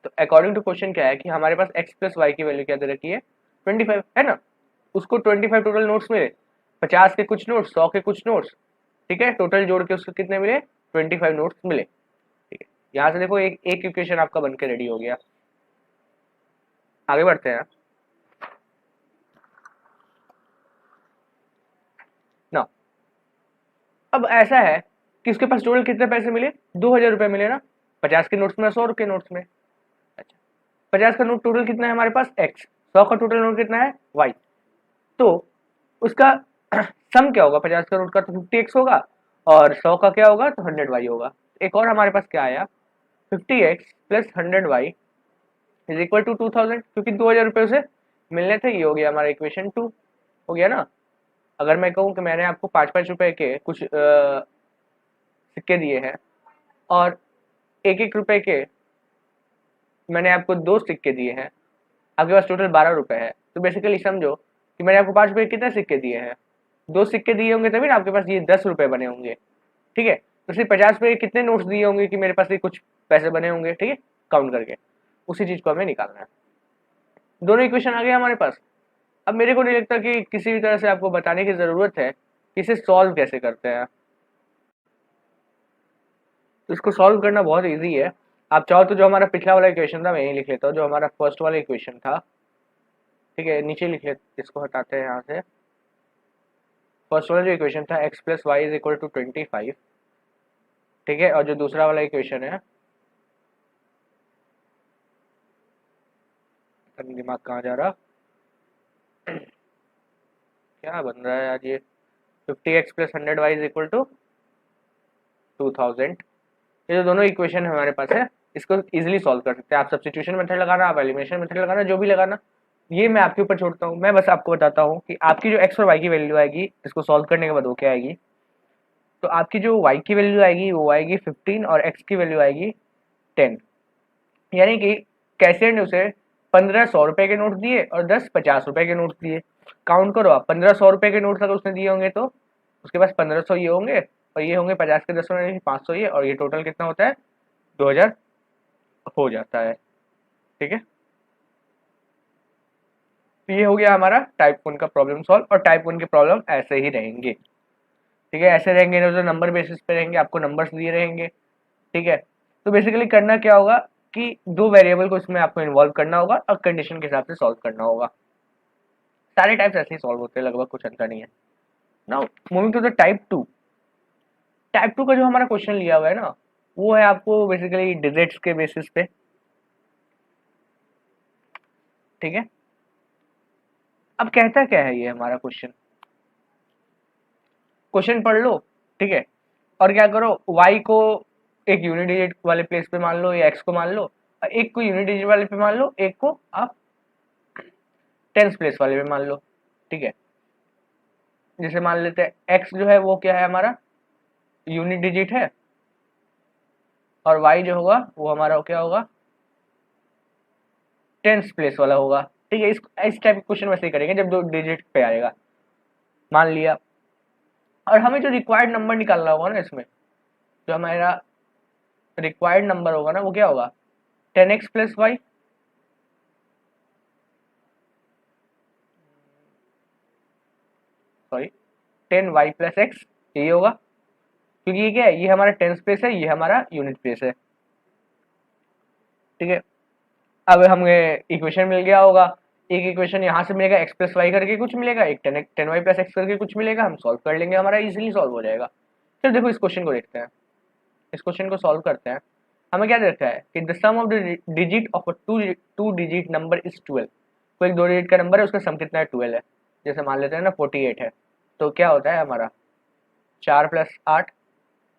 तो अकॉर्डिंग टू क्वेश्चन क्या है कि हमारे पास x प्लस वाई की वैल्यू क्या दे रखी है, 25 है ना। उसको 25 टोटल नोट्स मिले, 50 के कुछ नोट्स, 100 के कुछ नोट्स, ठीक है, टोटल जोड़ के उसको कितने मिले, 25 नोट्स मिले। ठीक है, यहाँ से देखो एक इक्वेशन आपका बन के रेडी हो गया। आगे बढ़ते हैं ना। अब ऐसा है कि उसके पास टोटल कितने पैसे मिले, 2000 रुपए मिले ना, 50 के नोट्स में, 100 के नोट्स में। अच्छा, 50 का नोट टोटल कितना है हमारे पास, x, 100 का टोटल नोट कितना है, y। तो उसका सम क्या होगा, 50 का नोट का तो 50x होगा और 100 का क्या होगा, तो 100y होगा। एक और हमारे पास क्या आया, 50x plus 100y is equal to 2000, क्योंकि 2000 रुपये उसे मिलने थे। ये हो गया हमारा इक्वेशन 2 हो गया ना। अगर मैं कहूँ कि मैंने आपको 5-5 रुपए के कुछ सिक्के दिए हैं और 1-1 रुपए के मैंने आपको 2 सिक्के दिए हैं, आपके पास टोटल 12 रुपए है, तो बेसिकली समझो कि मैंने आपको 5 रुपए कितने सिक्के दिए हैं, 2 सिक्के दिए होंगे तभी ना आपके पास ये 10 रुपए बने होंगे। ठीक है, तो सिर्फ 50 रुपए के कितने नोट्स दिए होंगे कि मेरे पास ये कुछ पैसे बने होंगे। ठीक है, काउंट करके उसी चीज को हमें निकालना है। दोनों इक्वेशन आ गए हमारे पास। अब मेरे को नहीं लगता कि किसी भी तरह से आपको बताने की जरूरत है कि इसे सॉल्व कैसे करते हैं। तो इसको सॉल्व करना बहुत इजी है। आप चाहो तो जो हमारा पिछला वाला इक्वेशन था मैं यही लिख लेता हूँ, जो हमारा फर्स्ट वाला इक्वेशन था। ठीक है, नीचे लिख लेते, इसको हटाते हैं यहाँ से। फर्स्ट वाला जो इक्वेशन था x plus Y is equal to 25, ठीक है, और जो दूसरा वाला इक्वेशन है, दिमाग कहाँ जा रहा, क्या बन रहा है आज ये, 50x plus 100y is equal to 2000। ये जो दोनों इक्वेशन हमारे पास है, इसको इजीली सॉल्व कर सकते हैं। आप सब्स्टिट्यूशन मेथड लगाना, आप एलिमिनेशन मेथड लगाना, जो भी लगाना, ये मैं आपके ऊपर छोड़ता हूँ। मैं बस आपको बताता हूँ कि आपकी जो x और y की वैल्यू आएगी, इसको सॉल्व करने के बाद वो क्या आएगी। तो आपकी जो y की वैल्यू आएगी वो आएगी 15 और x की वैल्यू आएगी 10। यानी कि कैशियर ने उसे 15 100 रुपए के नोट दिए और 10 50 रुपए के नोट दिए। काउंट करो आप, 15 100 रुपए के नोट अगर उसने दिए होंगे तो उसके पास 1500 ये होंगे और ये होंगे 50 के 10 होने 500 ये, और ये टोटल कितना होता है, 2000 हो जाता है। ठीक है, तो ये हो गया हमारा टाइप 1 का प्रॉब्लम सॉल्व। और टाइप 1 के प्रॉब्लम ऐसे ही रहेंगे। ठीक है, ऐसे रहेंगे जो नंबर बेसिस पे रहेंगे, आपको नंबर्स दिए रहेंगे। ठीक है, तो बेसिकली करना क्या होगा कि 2 वेरिएबल को इसमें आपको इन्वॉल्व करना होगा और कंडीशन के हिसाब से सॉल्व करना होगा। सारे टाइप्स ऐसे ही सॉल्व होते हैं लगभग, कुछ अंतर नहीं है। Now moving to the type 2। Type 2 का जो हमारा क्वेश्चन लिया हुआ है ना, वो है आपको बेसिकली डिजिट्स के बेसिस पे। ठीक है, अब कहता क्या है ये हमारा क्वेश्चन, क्वेश्चन पढ़ लो। ठीक है, और क्या करो, y को एक यूनिट डिजिट वाले प्लेस पे मान लो या x को मान लो, और एक को यूनिट डिजिट वाले पे मान लो, एक को आप टेंस प्लेस वाले पे मान लो। ठीक है, जैसे मान लेते हैं x जो है वो क्या है हमारा यूनिट डिजिट है और y जो होगा वो हमारा क्या होगा, टेंस प्लेस वाला होगा। ठीक है, इस टाइप के क्वेश्चन वैसे ही करेंगे जब 2 डिजिट पे आएगा, मान लिया। और हमें जो रिक्वायर्ड नंबर निकालना होगा ना, इसमें जो हमारा रिक्वायर्ड नंबर होगा ना वो क्या होगा, 10x plus Y, sorry 10y plus X, यही होगा। क्योंकि ये क्या है, ये हमारा टेंस प्लेस है, ये हमारा यूनिट प्लेस है। ठीक है, अब हमें इक्वेशन मिल गया होगा। एक इक्वेशन यहाँ से मिलेगा, एक्स प्लस वाई करके कुछ मिलेगा, एक 10y प्लस एक्स करके कुछ मिलेगा, हम सॉल्व कर लेंगे, हमारा इजीली सॉल्व हो जाएगा। फिर देखो इस क्वेश्चन को देखते हैं, इस क्वेश्चन को सॉल्व करते हैं। हमें क्या देखता है कि the sum of the digit of a two digit number is 12। कोई एक 2 डिजिट का नंबर है, उसका सम कितना है, 12 है। जैसे मान लेते हैं ना 48 है, तो क्या होता है हमारा 4 प्लस 8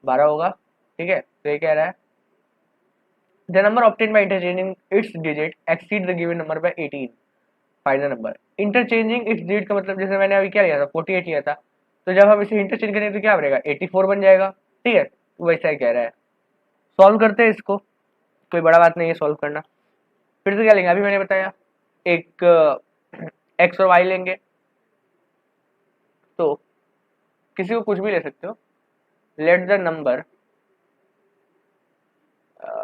12 होगा। ठीक है, तो ये कह रहा है the number obtain by interchanging it's digit exceed the given number by 18, final number. Interchanging it's digit का मतलब, जैसे मैंने अभी क्या लिया था 48 लिया था, तो जब हम इसे इंटरचेंज करेंगे तो क्या बनेगा 84 बन जाएगा। ठीक है, तो वैसा ही कह रहा है। सॉल्व करते हैं इसको, कोई बड़ा बात नहीं है सॉल्व करना। फिर से क्या लेंगे, अभी मैंने बताया एक एक्स और वाई लेंगे, तो किसी को कुछ भी ले सकते हो। लेट द नंबर,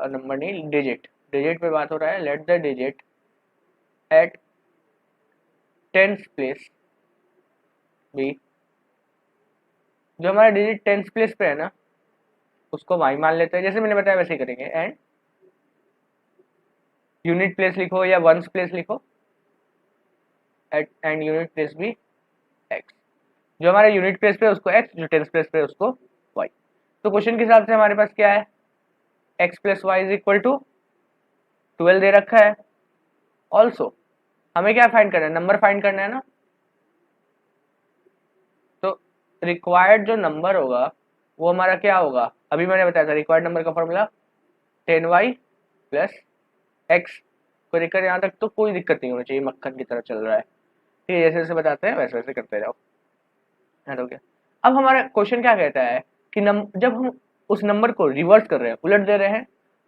नंबर नहीं डिजिट, डिजिट पे बात हो रहा है। Let the digit at tenth place B, जो हमारा डिजिट टेंथ प्लेस पे है ना उसको वाई मान लेते हैं, जैसे मैंने बताया वैसे ही करेंगे। एंड यूनिट प्लेस लिखो या वंस प्लेस लिखो, एट एंड यूनिट प्लेस भी एक्स, जो हमारे यूनिट प्लेस पे उसको एक्स, जो टेंथ प्लेस पे उसको वाई। तो क्वेश्चन के हिसाब से हमारे पास क्या है, X plus Y is equal to 12 दे रखा है। ऑल्सो हमें क्या फाइंड करना है, नंबर फाइंड करना है ना। तो रिक्वायर्ड जो नंबर होगा वो हमारा क्या होगा, अभी मैंने बताया था रिक्वायर्ड नंबर का फॉर्मूला 10y प्लस एक्स। कोई दिक्कत यहाँ तक तो कोई दिक्कत नहीं होनी चाहिए, मक्खन की तरह चल रहा है। ठीक है, जैसे जैसे बताते हैं वैसे वैसे करते जाओ। हो गया। अब हमारा क्वेश्चन क्या कहता है कि जब हम उस नंबर को रिवर्स कर रहे हैं, उलट दे रहे हैं,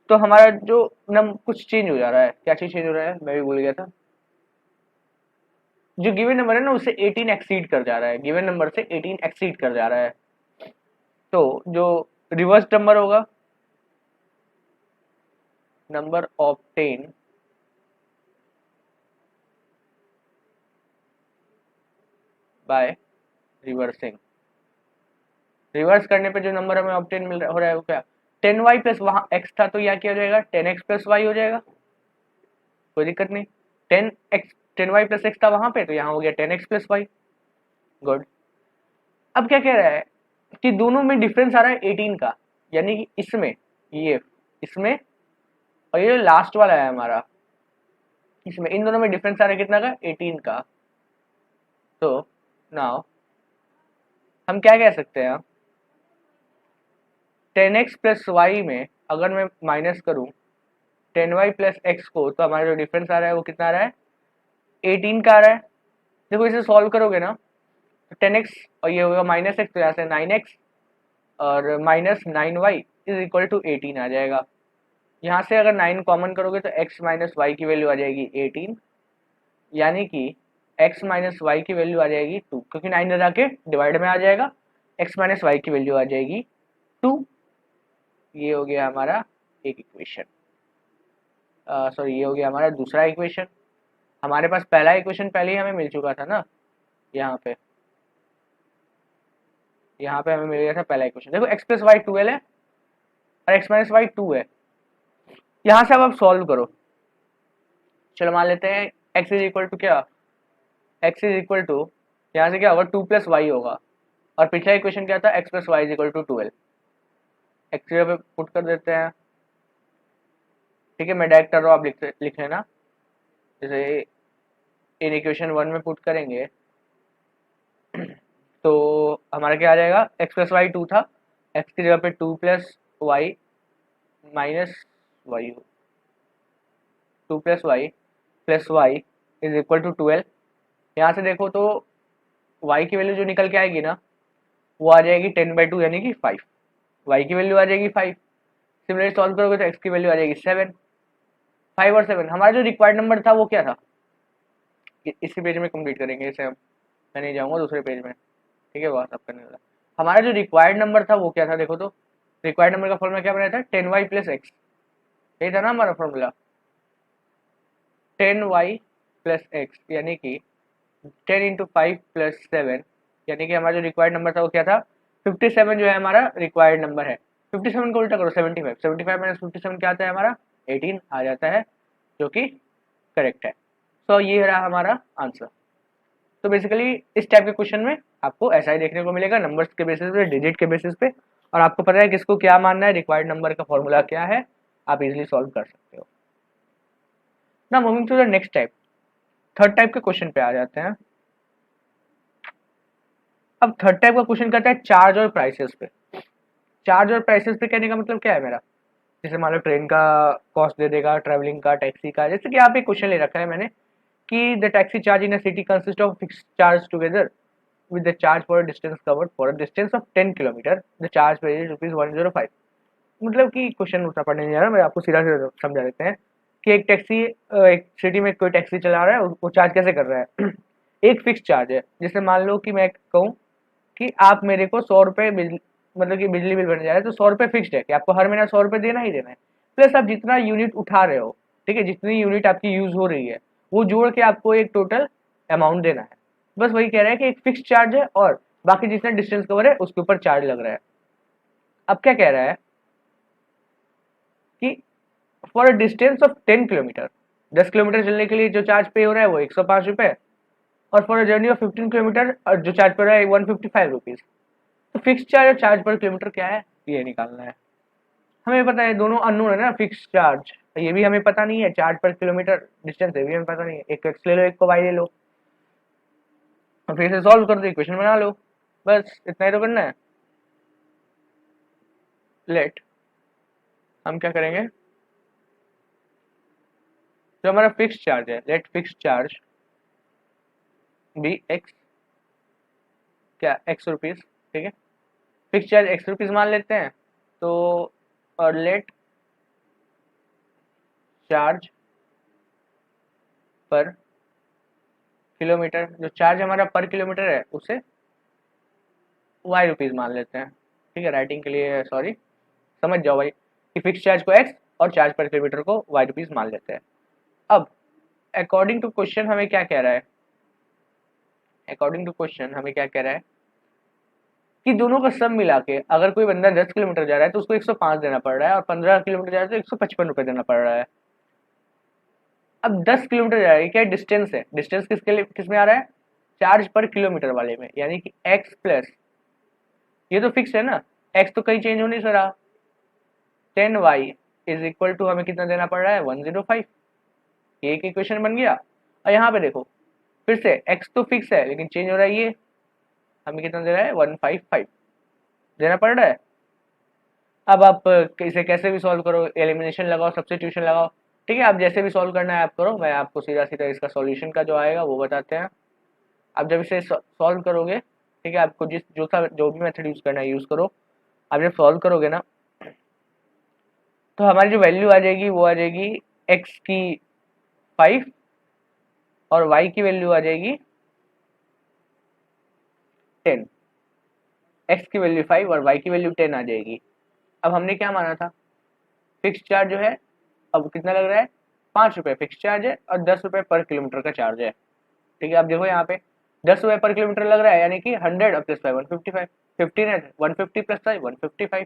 तो हमारा जो कुछ चेंज हो जा रहा है। क्या चीज चेंज हो रहा है, मैं भी भूल गया था। जो गिवन नंबर है ना उससे 18 एक्सीड कर जा रहा है, गिवन नंबर से 18 एक्सीड कर जा रहा है। तो जो रिवर्स नंबर होगा, number obtain by reversing, reverse करने पे जो नंबर हमें ऑब्टेन मिल रहा हो रहा है वो क्या, 10y प्लस वहां x था तो यहाँ क्या हो जाएगा 10x प्लस वाई हो जाएगा, कोई दिक्कत नहीं। 10y प्लस एक्स था वहां पे तो यहाँ हो गया 10x प्लस वाई। गुड। अब क्या कह रहा है कि दोनों में डिफरेंस आ रहा है 18 का, यानी कि इसमें ये इसमें और ये जो लास्ट वाला है हमारा इसमें, इन दोनों में डिफरेंस आ रहा है कितना का, 18 का। तो नाउ हम क्या कह सकते हैं, 10x प्लस वाई में अगर मैं माइनस करूं 10y प्लस एक्स को, तो हमारा जो डिफरेंस आ रहा है वो कितना आ रहा है, 18 का आ रहा है। देखो इसे सॉल्व करोगे ना तो 10x और ये होगा माइनस एक्स, तो यहाँ से 9x और minus 9y is equal to 18 आ जाएगा। यहाँ से अगर 9 कॉमन करोगे तो x माइनस वाई की वैल्यू आ जाएगी 18, यानी कि x माइनस वाई की वैल्यू आ जाएगी 2, क्योंकि 9 इधर आके डिवाइड में आ जाएगा, x माइनस वाई की वैल्यू आ जाएगी 2। ये हो गया हमारा एक इक्वेशन, सॉरी ये हो गया हमारा दूसरा इक्वेशन। हमारे पास पहला इक्वेशन पहले ही हमें मिल चुका था ना, यहाँ पे हमें मिल गया था पहला इक्वेशन। देखो x प्लस वाई 12 है और x माइनस वाई 2 है। यहाँ से अब आप सॉल्व करो, चलो मान लेते हैं x इज इक्वल टू क्या, x इज इक्वल टू यहाँ से क्या होगा 2 प्लस वाई होगा, और पिछला इक्वेशन क्या था, x plus Y is equal to 12। X पे पुट कर देते हैं, ठीक है मैं डायरेक्ट कर रहा हूँ, आप लिख लेना। जैसे इन इक्वेशन 1 में पुट करेंगे तो हमारा क्या आ जाएगा, x प्लस वाई 2 था, x की जगह पे 2 plus Y minus Y, 2 plus Y is equal to 12। यहाँ से देखो तो y की वैल्यू जो निकल के आएगी ना वो आ जाएगी 10/2 यानी कि 5, y की वैल्यू आ जाएगी 5। सिमिलरली सॉल्व करोगे तो x की वैल्यू आ जाएगी 7। 5 और 7 हमारा जो रिक्वायर्ड नंबर था वो क्या था, इसी पेज में कंप्लीट करेंगे इसे हम, मैं नहीं जाऊँगा दूसरे पेज में, ठीक है व्हाट्सअप करने वाला। हमारा जो रिक्वायर्ड नंबर था वो क्या था, देखो तो रिक्वायर्ड नंबर का फॉर्मूला क्या बनाया था, 10y प्लस एक्स, यही था ना हमारा फॉर्मूला, 10y प्लस एक्स, यानी कि 10 इंटू 5 प्लस 7, यानी कि हमारा जो रिक्वायर्ड नंबर था वो क्या था 57, जो है हमारा रिक्वायर्ड नंबर है। 57 को उल्टा करो 75, 75 माइनस 57 क्या आता है हमारा 18 आ जाता है, जो कि करेक्ट है। तो ये रहा हमारा आंसर। तो बेसिकली इस टाइप के क्वेश्चन में आपको ऐसा ही देखने को मिलेगा, नंबर्स के बेसिस पे, डिजिट के बेसिस पे, और आपको पता है किसको क्या मानना है, रिक्वायर्ड नंबर का फॉर्मूला क्या है, आप इजिली सॉल्व कर सकते हो ना। Moving to the next type, third type के क्वेश्चन पे आ जाते हैं। अब थर्ड टाइप का क्वेश्चन करता है चार्ज और प्राइसेस पे। चार्ज और प्राइसेस पे कहने का मतलब क्या है मेरा, जैसे मान लो ट्रेन का कॉस्ट दे देगा, ट्रैवलिंग का, टैक्सी का, जैसे कि यहाँ पे क्वेश्चन ले रखा है मैंने कि the taxi charge in a city consist of fixed charge together with the charge for a distance covered for a distance of 10 km, the charge varies rupees 105। मतलब कि क्वेश्चन उतना पढ़ने नहीं जा रहा, मैं आपको सीधा सीधा समझा देते हैं कि एक टैक्सी, एक सिटी में कोई टैक्सी चला रहा है, वो चार्ज कैसे कर रहा है एक फिक्स चार्ज है, जैसे मान लो कि मैं कहूँ कि आप मेरे को 100 रुपये बिजली, मतलब कि बिजली बिल बनने जा रहा है, तो 100 रुपये फिक्स्ड है कि आपको हर महीना 100 रुपये देना ही देना है, प्लस आप जितना यूनिट उठा रहे हो, ठीक है, जितनी यूनिट आपकी यूज हो रही है वो जोड़ के आपको एक टोटल अमाउंट देना है। बस वही कह रहा है कि एक फिक्स चार्ज है और बाकी जितना डिस्टेंस कवर है उसके ऊपर चार्ज लग रहा है। अब क्या कह रहा है कि for a distance of 10 kilometre, 10 kilometre चलने के लिए जो चार्ज पे हो रहा है वो 105 रुपये, और for a journey of 15 kilometre जो चार्ज पे हो रहा है 155 रुपीज। तो फिक्स चार्ज और चार्ज पर किलोमीटर क्या है ये निकालना है। हमें पता है दोनों अननोन है ना, फिक्स चार्ज ये भी हमें पता नहीं है, चार्ज पर किलोमीटर डिस्टेंस है भी हमें पता नहीं है, एक को एक्स ले लो एक को वाई ले लो और फिर से सॉल्व कर दो, इक्वेशन बना लो, बस इतना ही तो करना है। लेट हम क्या करेंगे, जो हमारा फिक्स चार्ज है, let fix charge be X, क्या एक्स रुपीज, ठीक है, फिक्स चार्ज एक्स रुपीज मान लेते हैं। तो और लेट चार्ज पर किलोमीटर, जो चार्ज हमारा पर किलोमीटर है उसे वाई रुपीज मान लेते हैं, ठीक है, राइटिंग के लिए सॉरी, समझ जाओ भाई कि फिक्स चार्ज को एक्स और चार्ज पर किलोमीटर को वाई रुपीज मान लेते हैं। अब अकॉर्डिंग टू क्वेश्चन हमें क्या कह रहा है, अकॉर्डिंग टू क्वेश्चन हमें क्या कह रहा है कि दोनों का सम मिला के अगर कोई बंदा 10 किलोमीटर जा रहा है तो उसको 105 देना पड़ रहा है, और 15 किलोमीटर जा रहा है तो 155 रुपये देना पड़ रहा है। अब 10 किलोमीटर जा रहा है, क्या डिस्टेंस है, डिस्टेंस किसके लिए किस में आ रहा है, चार्ज पर किलोमीटर वाले में, यानी कि एक्स प्लस, ये तो फिक्स है ना, एक्स तो कहीं चेंज हो नहीं रहा, 10y इज इक्वल टू हमें कितना देना पड़ रहा है 105, ये एक इक्वेशन बन गया। और यहाँ पे देखो फिर से x तो फिक्स है लेकिन चेंज हो रहा है, ये हमें कितना दे रहा है 155 देना पड़ रहा है। अब आप इसे कैसे भी सॉल्व करो, एलिमिनेशन लगाओ, सब्स्टिट्यूशन लगाओ, ठीक है, आप जैसे भी सॉल्व करना है आप करो, मैं आपको सीधा सीधा इसका सॉल्यूशन का जो आएगा वो बताते हैं। आप जब इसे सॉल्व करोगे, ठीक है, आपको जिस जो भी मेथड यूज करना है यूज करो, आप जब सॉल्व करोगे ना तो हमारी जो वैल्यू आ जाएगी वो आ जाएगी x की 5 और y की वैल्यू आ जाएगी 10, x की वैल्यू 5 और y की वैल्यू 10 आ जाएगी। अब हमने क्या माना था, फिक्स चार्ज जो है अब कितना लग रहा है 5 रुपये फिक्स चार्ज है और 10 रुपये पर किलोमीटर का चार्ज है, ठीक है। अब देखो यहाँ पे 10 रुपये पर किलोमीटर लग रहा है, यानी कि 100 प्लस 5 155, 15 है 150 प्लस 5 155,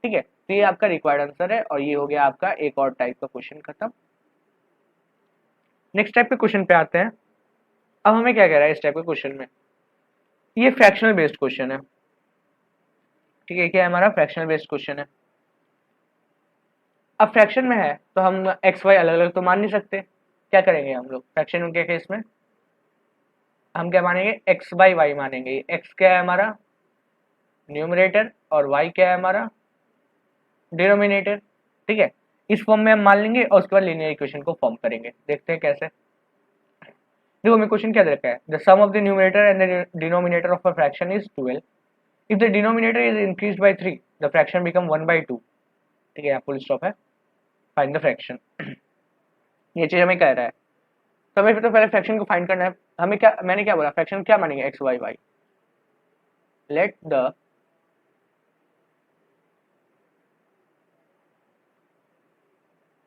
ठीक है। तो ये आपका रिक्वायर्ड आंसर है और ये हो गया आपका एक और टाइप का क्वेश्चन खत्म। नेक्स्ट टाइप के क्वेश्चन पे आते हैं। अब हमें क्या कह रहा है इस टाइप के क्वेश्चन में, ये फ्रैक्शनल बेस्ड क्वेश्चन है, ठीक है, क्या है हमारा फ्रैक्शनल बेस्ड क्वेश्चन है। अब फ्रैक्शन में है तो हम एक्स वाई अलग अलग तो मान नहीं सकते, क्या करेंगे हम लोग फ्रैक्शन के केस में, हम क्या मानेंगे एक्स बाई वाई मानेंगे, एक्स क्या है हमारा न्यूमरेटर और वाई क्या है हमारा डिनोमिनेटर, ठीक है। इस फॉर्म में हम मान लेंगे और उसके बाद लीनियर इक्वेशन को फॉर्म करेंगे, देखते हैं कैसे। देखो हमें क्वेश्चन क्या दे रखा है, the sum of the numerator and the denominator of a fraction is 12, if the denominator is increased by 3 the fraction become 1/2, ठीक है, यहाँ फुल स्टॉप है, फाइंड द फ्रैक्शन। ये चीज हमें कह रहा है, तो हमें तो पहले फ्रैक्शन को फाइंड करना है। हमें क्या, मैंने क्या बोला, फ्रैक्शन क्या मानेंगे X Y Y, let the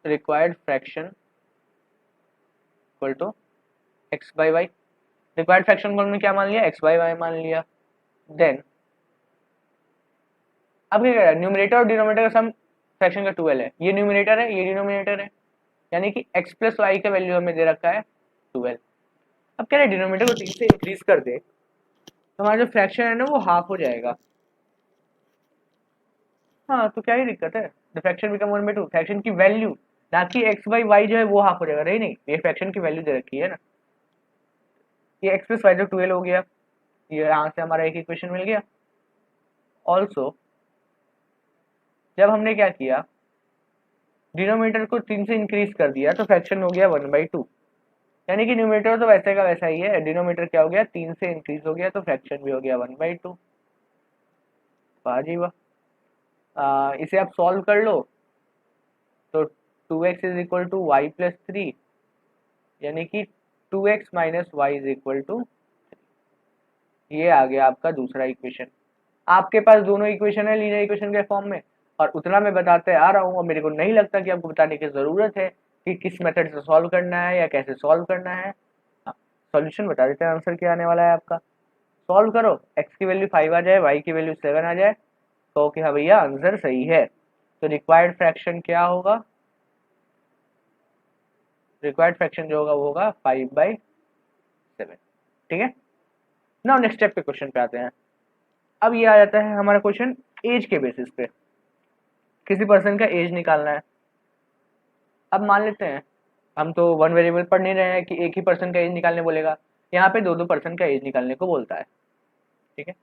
required fraction equal to X by Y, required fraction को हमने क्या मान लिया एक्स बाई वाई मान लिया। देन अब क्या कह रहा है, न्यूमरेटर और डिनोमिनेटर का सम फ्रैक्शन का 12 है, ये न्यूमरेटर है ये डिनोमिनेटर है, यानी कि x प्लस वाई का वैल्यू हमें दे रखा है 12। अब कह रहे हैं डिनोमिनेटर को 3 से इंक्रीज कर दे तो हमारा जो फ्रैक्शन है ना वो हाफ हो जाएगा। हाँ तो क्या ही दिक्कत है, द फ्रैक्शन बिकम 1/2, फ्रैक्शन की वैल्यू ना कि एक्स बाई वाई जो है वो हाफ हो जाएगा, नहीं नहीं, ये फ्रैक्शन की वैल्यू दे रखी है ना, ये एक्स प्लस वाई जो 12 हो गया, ये यहाँ से हमारा एक इक्वेशन मिल गया। ऑल्सो जब हमने क्या किया डिनोमिनेटर को 3 से इंक्रीज कर दिया तो फ्रैक्शन हो गया 1/2, यानी कि न्यूमरेटर तो वैसे का वैसा ही है, डिनोमिनेटर क्या हो गया 3 से इंक्रीज हो गया तो फ्रैक्शन भी हो गया 1/2। वाह जी वाह। इसे आप सॉल्व कर लो तो 2x is equal to Y plus three, यानी कि 2x minus Y is equal to, ये आ गया आपका दूसरा इक्वेशन। आपके पास दोनों इक्वेशन है लीनियर इक्वेशन के फॉर्म में, और उतना मैं बताते आ रहा हूँ और मेरे को नहीं लगता कि आपको बताने की ज़रूरत है कि किस मेथड से सॉल्व करना है या कैसे सॉल्व करना है। सॉल्यूशन बता देते हैं, आंसर क्या आने वाला है आपका। सॉल्व करो, x की वैल्यू 5 आ जाए, y की वैल्यू 7 आ जाए, तो कि हाँ भैया आंसर सही है। तो रिक्वायर्ड फ्रैक्शन क्या होगा, रिक्वायर्ड फ्रैक्शन जो होगा वो होगा 5/7। ठीक है, नाउ नेक्स्ट स्टेप पे क्वेश्चन पे आते हैं। अब ये आ जाता है हमारा क्वेश्चन एज के बेसिस पे, किसी पर्सन का एज निकालना है। अब मान लेते हैं हम तो वन वेरिएबल पढ़ नहीं रहे हैं कि एक ही पर्सन का एज निकालने बोलेगा, यहाँ पे दो दो पर्सन का एज निकालने को बोलता है। ठीक है,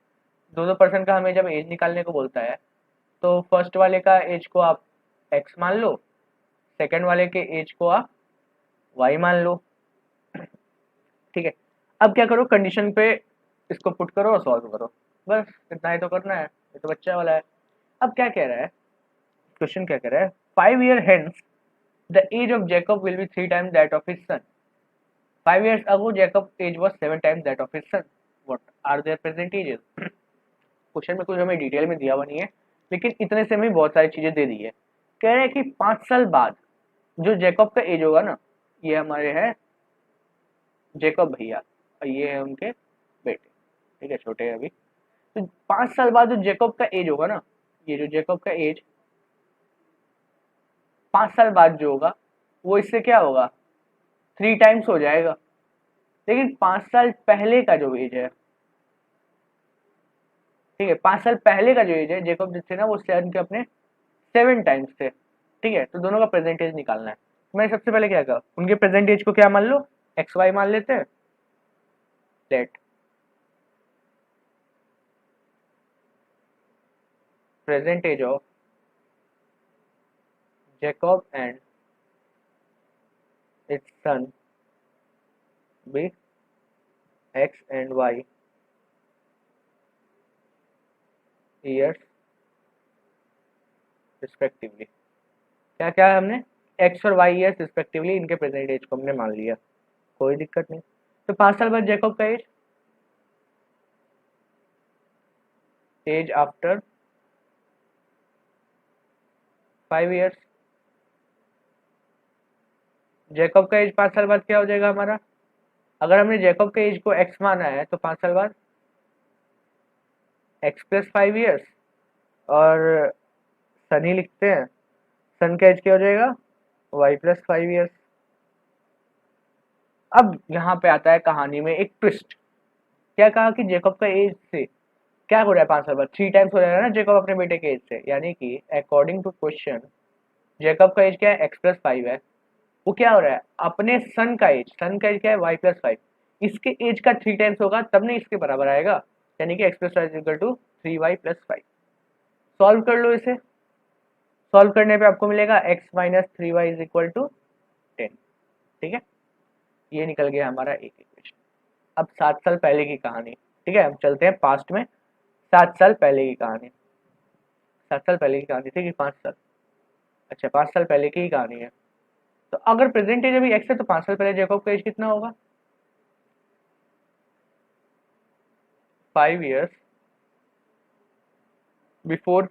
दो दो पर्सन का हमें जब एज निकालने को बोलता है तो फर्स्ट वाले का एज को आप x मान लो, सेकंड वाले के एज को आप y मान लो। ठीक है, अब क्या करो, कंडीशन पे इसको पुट करो और सॉल्व करो, बस इतना ही तो करना है, ये तो बच्चा वाला है। अब क्या कह रहा है क्वेश्चन, क्या कह रहा है, 5 year hence the age of Jacob will be 3 times that of his son. 5 years ago Jacob's age was 7 times that of his son. What are their present ages? Question में कुछ हमें डिटेल में दिया हुआ नहीं है, लेकिन इतने से हमें बहुत सारी चीजें दे दी है। कह रहे हैं कि 5 साल बाद जो जैकब का एज होगा ना, ये हमारे है जैकब भैया और ये है उनके बेटे। ठीक है, छोटे हैं अभी। तो 5 साल बाद जो जैकब का एज होगा ना, ये जो जैकब का एज 5 साल बाद जो होगा वो इससे क्या होगा, 3 टाइम्स हो जाएगा। लेकिन 5 साल पहले का जो एज है, ठीक है, 5 साल पहले का जो एज है जेकब जो थे ना वो सेवन के अपने 7 टाइम्स थे। ठीक है, तो दोनों का प्रेजेंट एज निकालना है। मैं सबसे पहले क्या कहा, उनके प्रेजेंट एज को क्या मान लो, एक्स वाई मान लेते हैं। Let present age of Jacob and its son be X and Y years respectively. क्या क्या है हमने, एक्स और वाई ईयर्स रिस्पेक्टिवली, इनके प्रेजेंट एज को हमने मान लिया, कोई दिक्कत नहीं। तो 5 साल बाद जेकब का एज आफ्टर 5 years, जैकब का एज 5 साल बाद क्या हो जाएगा हमारा। अगर हमने जैकब के एज को एक्स माना है तो 5 साल बाद एक्स प्लस 5 years, और सन ही लिखते हैं, सन का एज क्या हो जाएगा, वाई प्लस 5 years। अब यहाँ पे आता है कहानी में एक ट्विस्ट। क्या कहा कि जेकब का एज से क्या हो रहा है, 5 साल बाद 3 टाइम्स हो रहा है ना जेकब अपने बेटे के एज से, यानी कि अकॉर्डिंग टू क्वेश्चन जेकब का एज क्या है, x+5 है, वो क्या हो रहा है, अपने सन का एज क्या है, y+5, इसके एज का 3 टाइम्स होगा तब नहीं इसके बराबर आएगा, यानी कि x+5 = 3y+5। सॉल्व कर लो इसे, सॉल्व करने पे आपको मिलेगा x minus 3y is equal to 10। ठीक है, ये निकल गया हमारा एक इक्वेशन। अब 7 साल पहले की कहानी, ठीक है, हम चलते हैं पास्ट में। 7 साल पहले की कहानी, 7 साल पहले की कहानी थी कि 5 साल, अच्छा 5 साल पहले की ही कहानी है। तो अगर प्रेजेंट एज अभी एक्स है तो 5 साल पहले जैकब का एज कितना होगा, 5 years बिफोर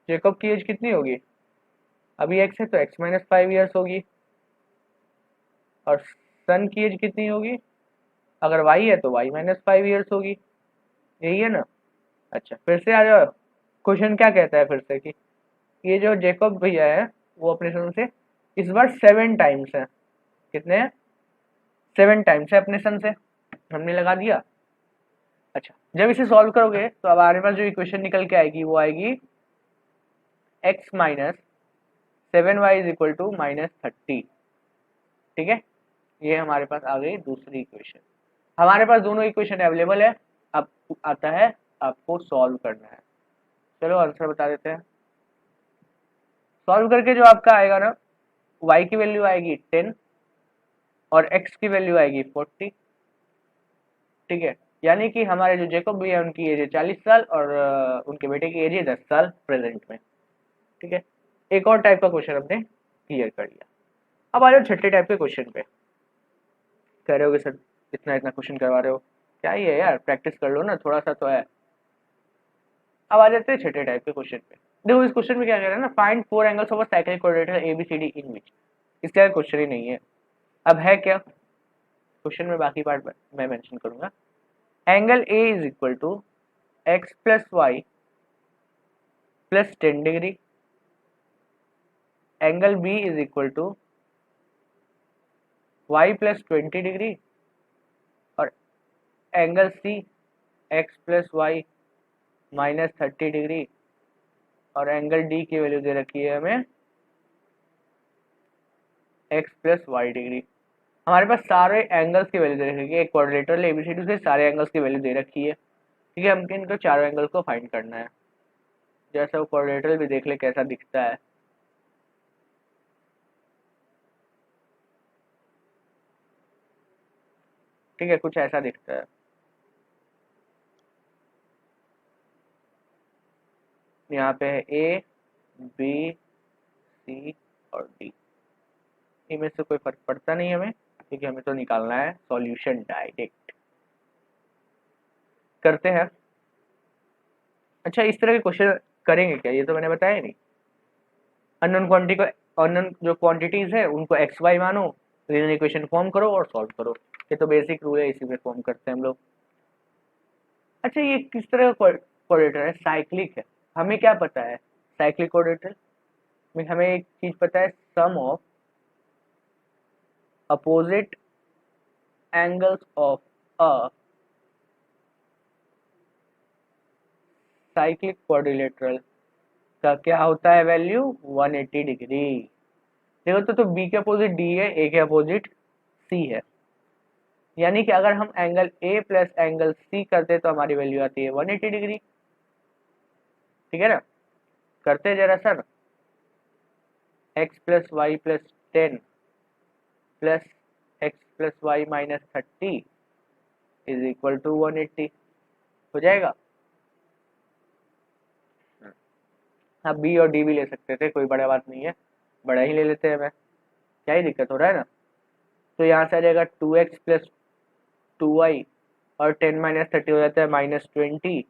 जैकब की एज कितनी होगी, अभी एक्स है तो एक्स माइनस 5 years होगी, और सन की एज कितनी होगी, अगर वाई है तो वाई माइनस 5 years होगी, यही है ना। अच्छा फिर से आ जाओ, क्वेश्चन क्या कहता है फिर से कि ये जो जैकब भैया है वो अपने सन से इस बार 7 टाइम्स है, कितने हैं, 7 टाइम्स है अपने सन से, हमने लगा दिया। अच्छा जब इसे सॉल्व करोगे तो अब हमारे पास जो इक्वेशन निकल के आएगी वो आएगी x minus 7y is equal to -30। ठीक है, ये हमारे पास आ गई दूसरी इक्वेशन। हमारे पास दोनों इक्वेशन अवेलेबल है, अब आता है आपको सॉल्व करना है। चलो आंसर बता देते हैं। सॉल्व करके जो आपका आएगा ना, y की वैल्यू आएगी 10 और x की वैल्यू आएगी 40। ठीक है, यानी कि हमारे जो जेकब भी है उनकी एज है 40 साल और उनके बेटे की एज है 10 साल प्रेजेंट में। ठीक है, एक और टाइप का क्वेश्चन हमने क्लियर कर लिया। अब आ जाओ छठे टाइप के क्वेश्चन पे। कह रहे हो कि सर इतना इतना क्वेश्चन करवा रहे हो, क्या ही है यार, प्रैक्टिस कर लो ना, थोड़ा सा तो है। अब आ जाते हैं छठे टाइप के क्वेश्चन पे। देखो इस क्वेश्चन में क्या कह रहा है ना, find four angles of a cyclic coordinator ABCD in which. इसका क्वेश्चन ही नहीं है। अब है क्या क्वेश्चन में, बाकी पार्ट मैं मेंशन करूंगा। Angle A is equal to x plus Y plus 10 degree, angle B is equal to Y plus 20 degree, और angle C x plus Y minus 30 degree, और एंगल डी की वैल्यू दे रखी है हमें एक्स प्लस वाई डिग्री। हमारे पास सारे angles की वैल्यू दे रखी है, एक क्वाड्रिलेटरल एबीसीडी से सारे एंगल्स की वैल्यू दे रखी है। ठीक है, हमको इनको चारों एंगल्स को फाइंड करना है। जैसा वो क्वाड्रिलेटरल भी देख ले कैसा दिखता है। ठीक है, कुछ ऐसा दिखता है। यहाँ पे है ए बी सी और डी, इनमें से कोई फर्क पड़ता नहीं हमें, क्योंकि हमें तो निकालना है सॉल्यूशन डायरेक्ट। करते हैं। अच्छा, इस तरह के क्वेश्चन करेंगे क्या, ये तो मैंने बताया नहीं। अननोन क्वांटिटी को, अननोन जो क्वांटिटीज है उनको एक्स वाई मानो, रीजन इक्वेशन फॉर्म करो और सॉल्व करो। ये तो बेसिक रूल है, इसी में फॉर्म करते हैं हम लोग। अच्छा, ये किस तरह का कोऑर्डिनेटर है, साइक्लिक है। हमें क्या पता है साइक्लिक कोऑर्डिनेटर में, हमें एक चीज पता है, sum of opposite angles of a cyclic quadrilateral का क्या होता है वैल्यू, 180 डिग्री। देखो तो बी के अपोजिट डी है, ए के अपोजिट सी है, यानी कि अगर हम angle A plus angle C करते तो हमारी वैल्यू आती है 180 डिग्री। ठीक है ना, करते जरा sir. X plus Y plus 10 plus X plus Y minus 30 is equal to 180, हो जाएगा। आप बी और डी भी ले सकते थे, कोई बड़ा बात नहीं है, बड़ा ही ले लेते हैं। मैं क्या ही दिक्कत हो रहा है ना। तो यहाँ से आ जाएगा 2x प्लस 2y, और 10 - 30 हो जाता है -20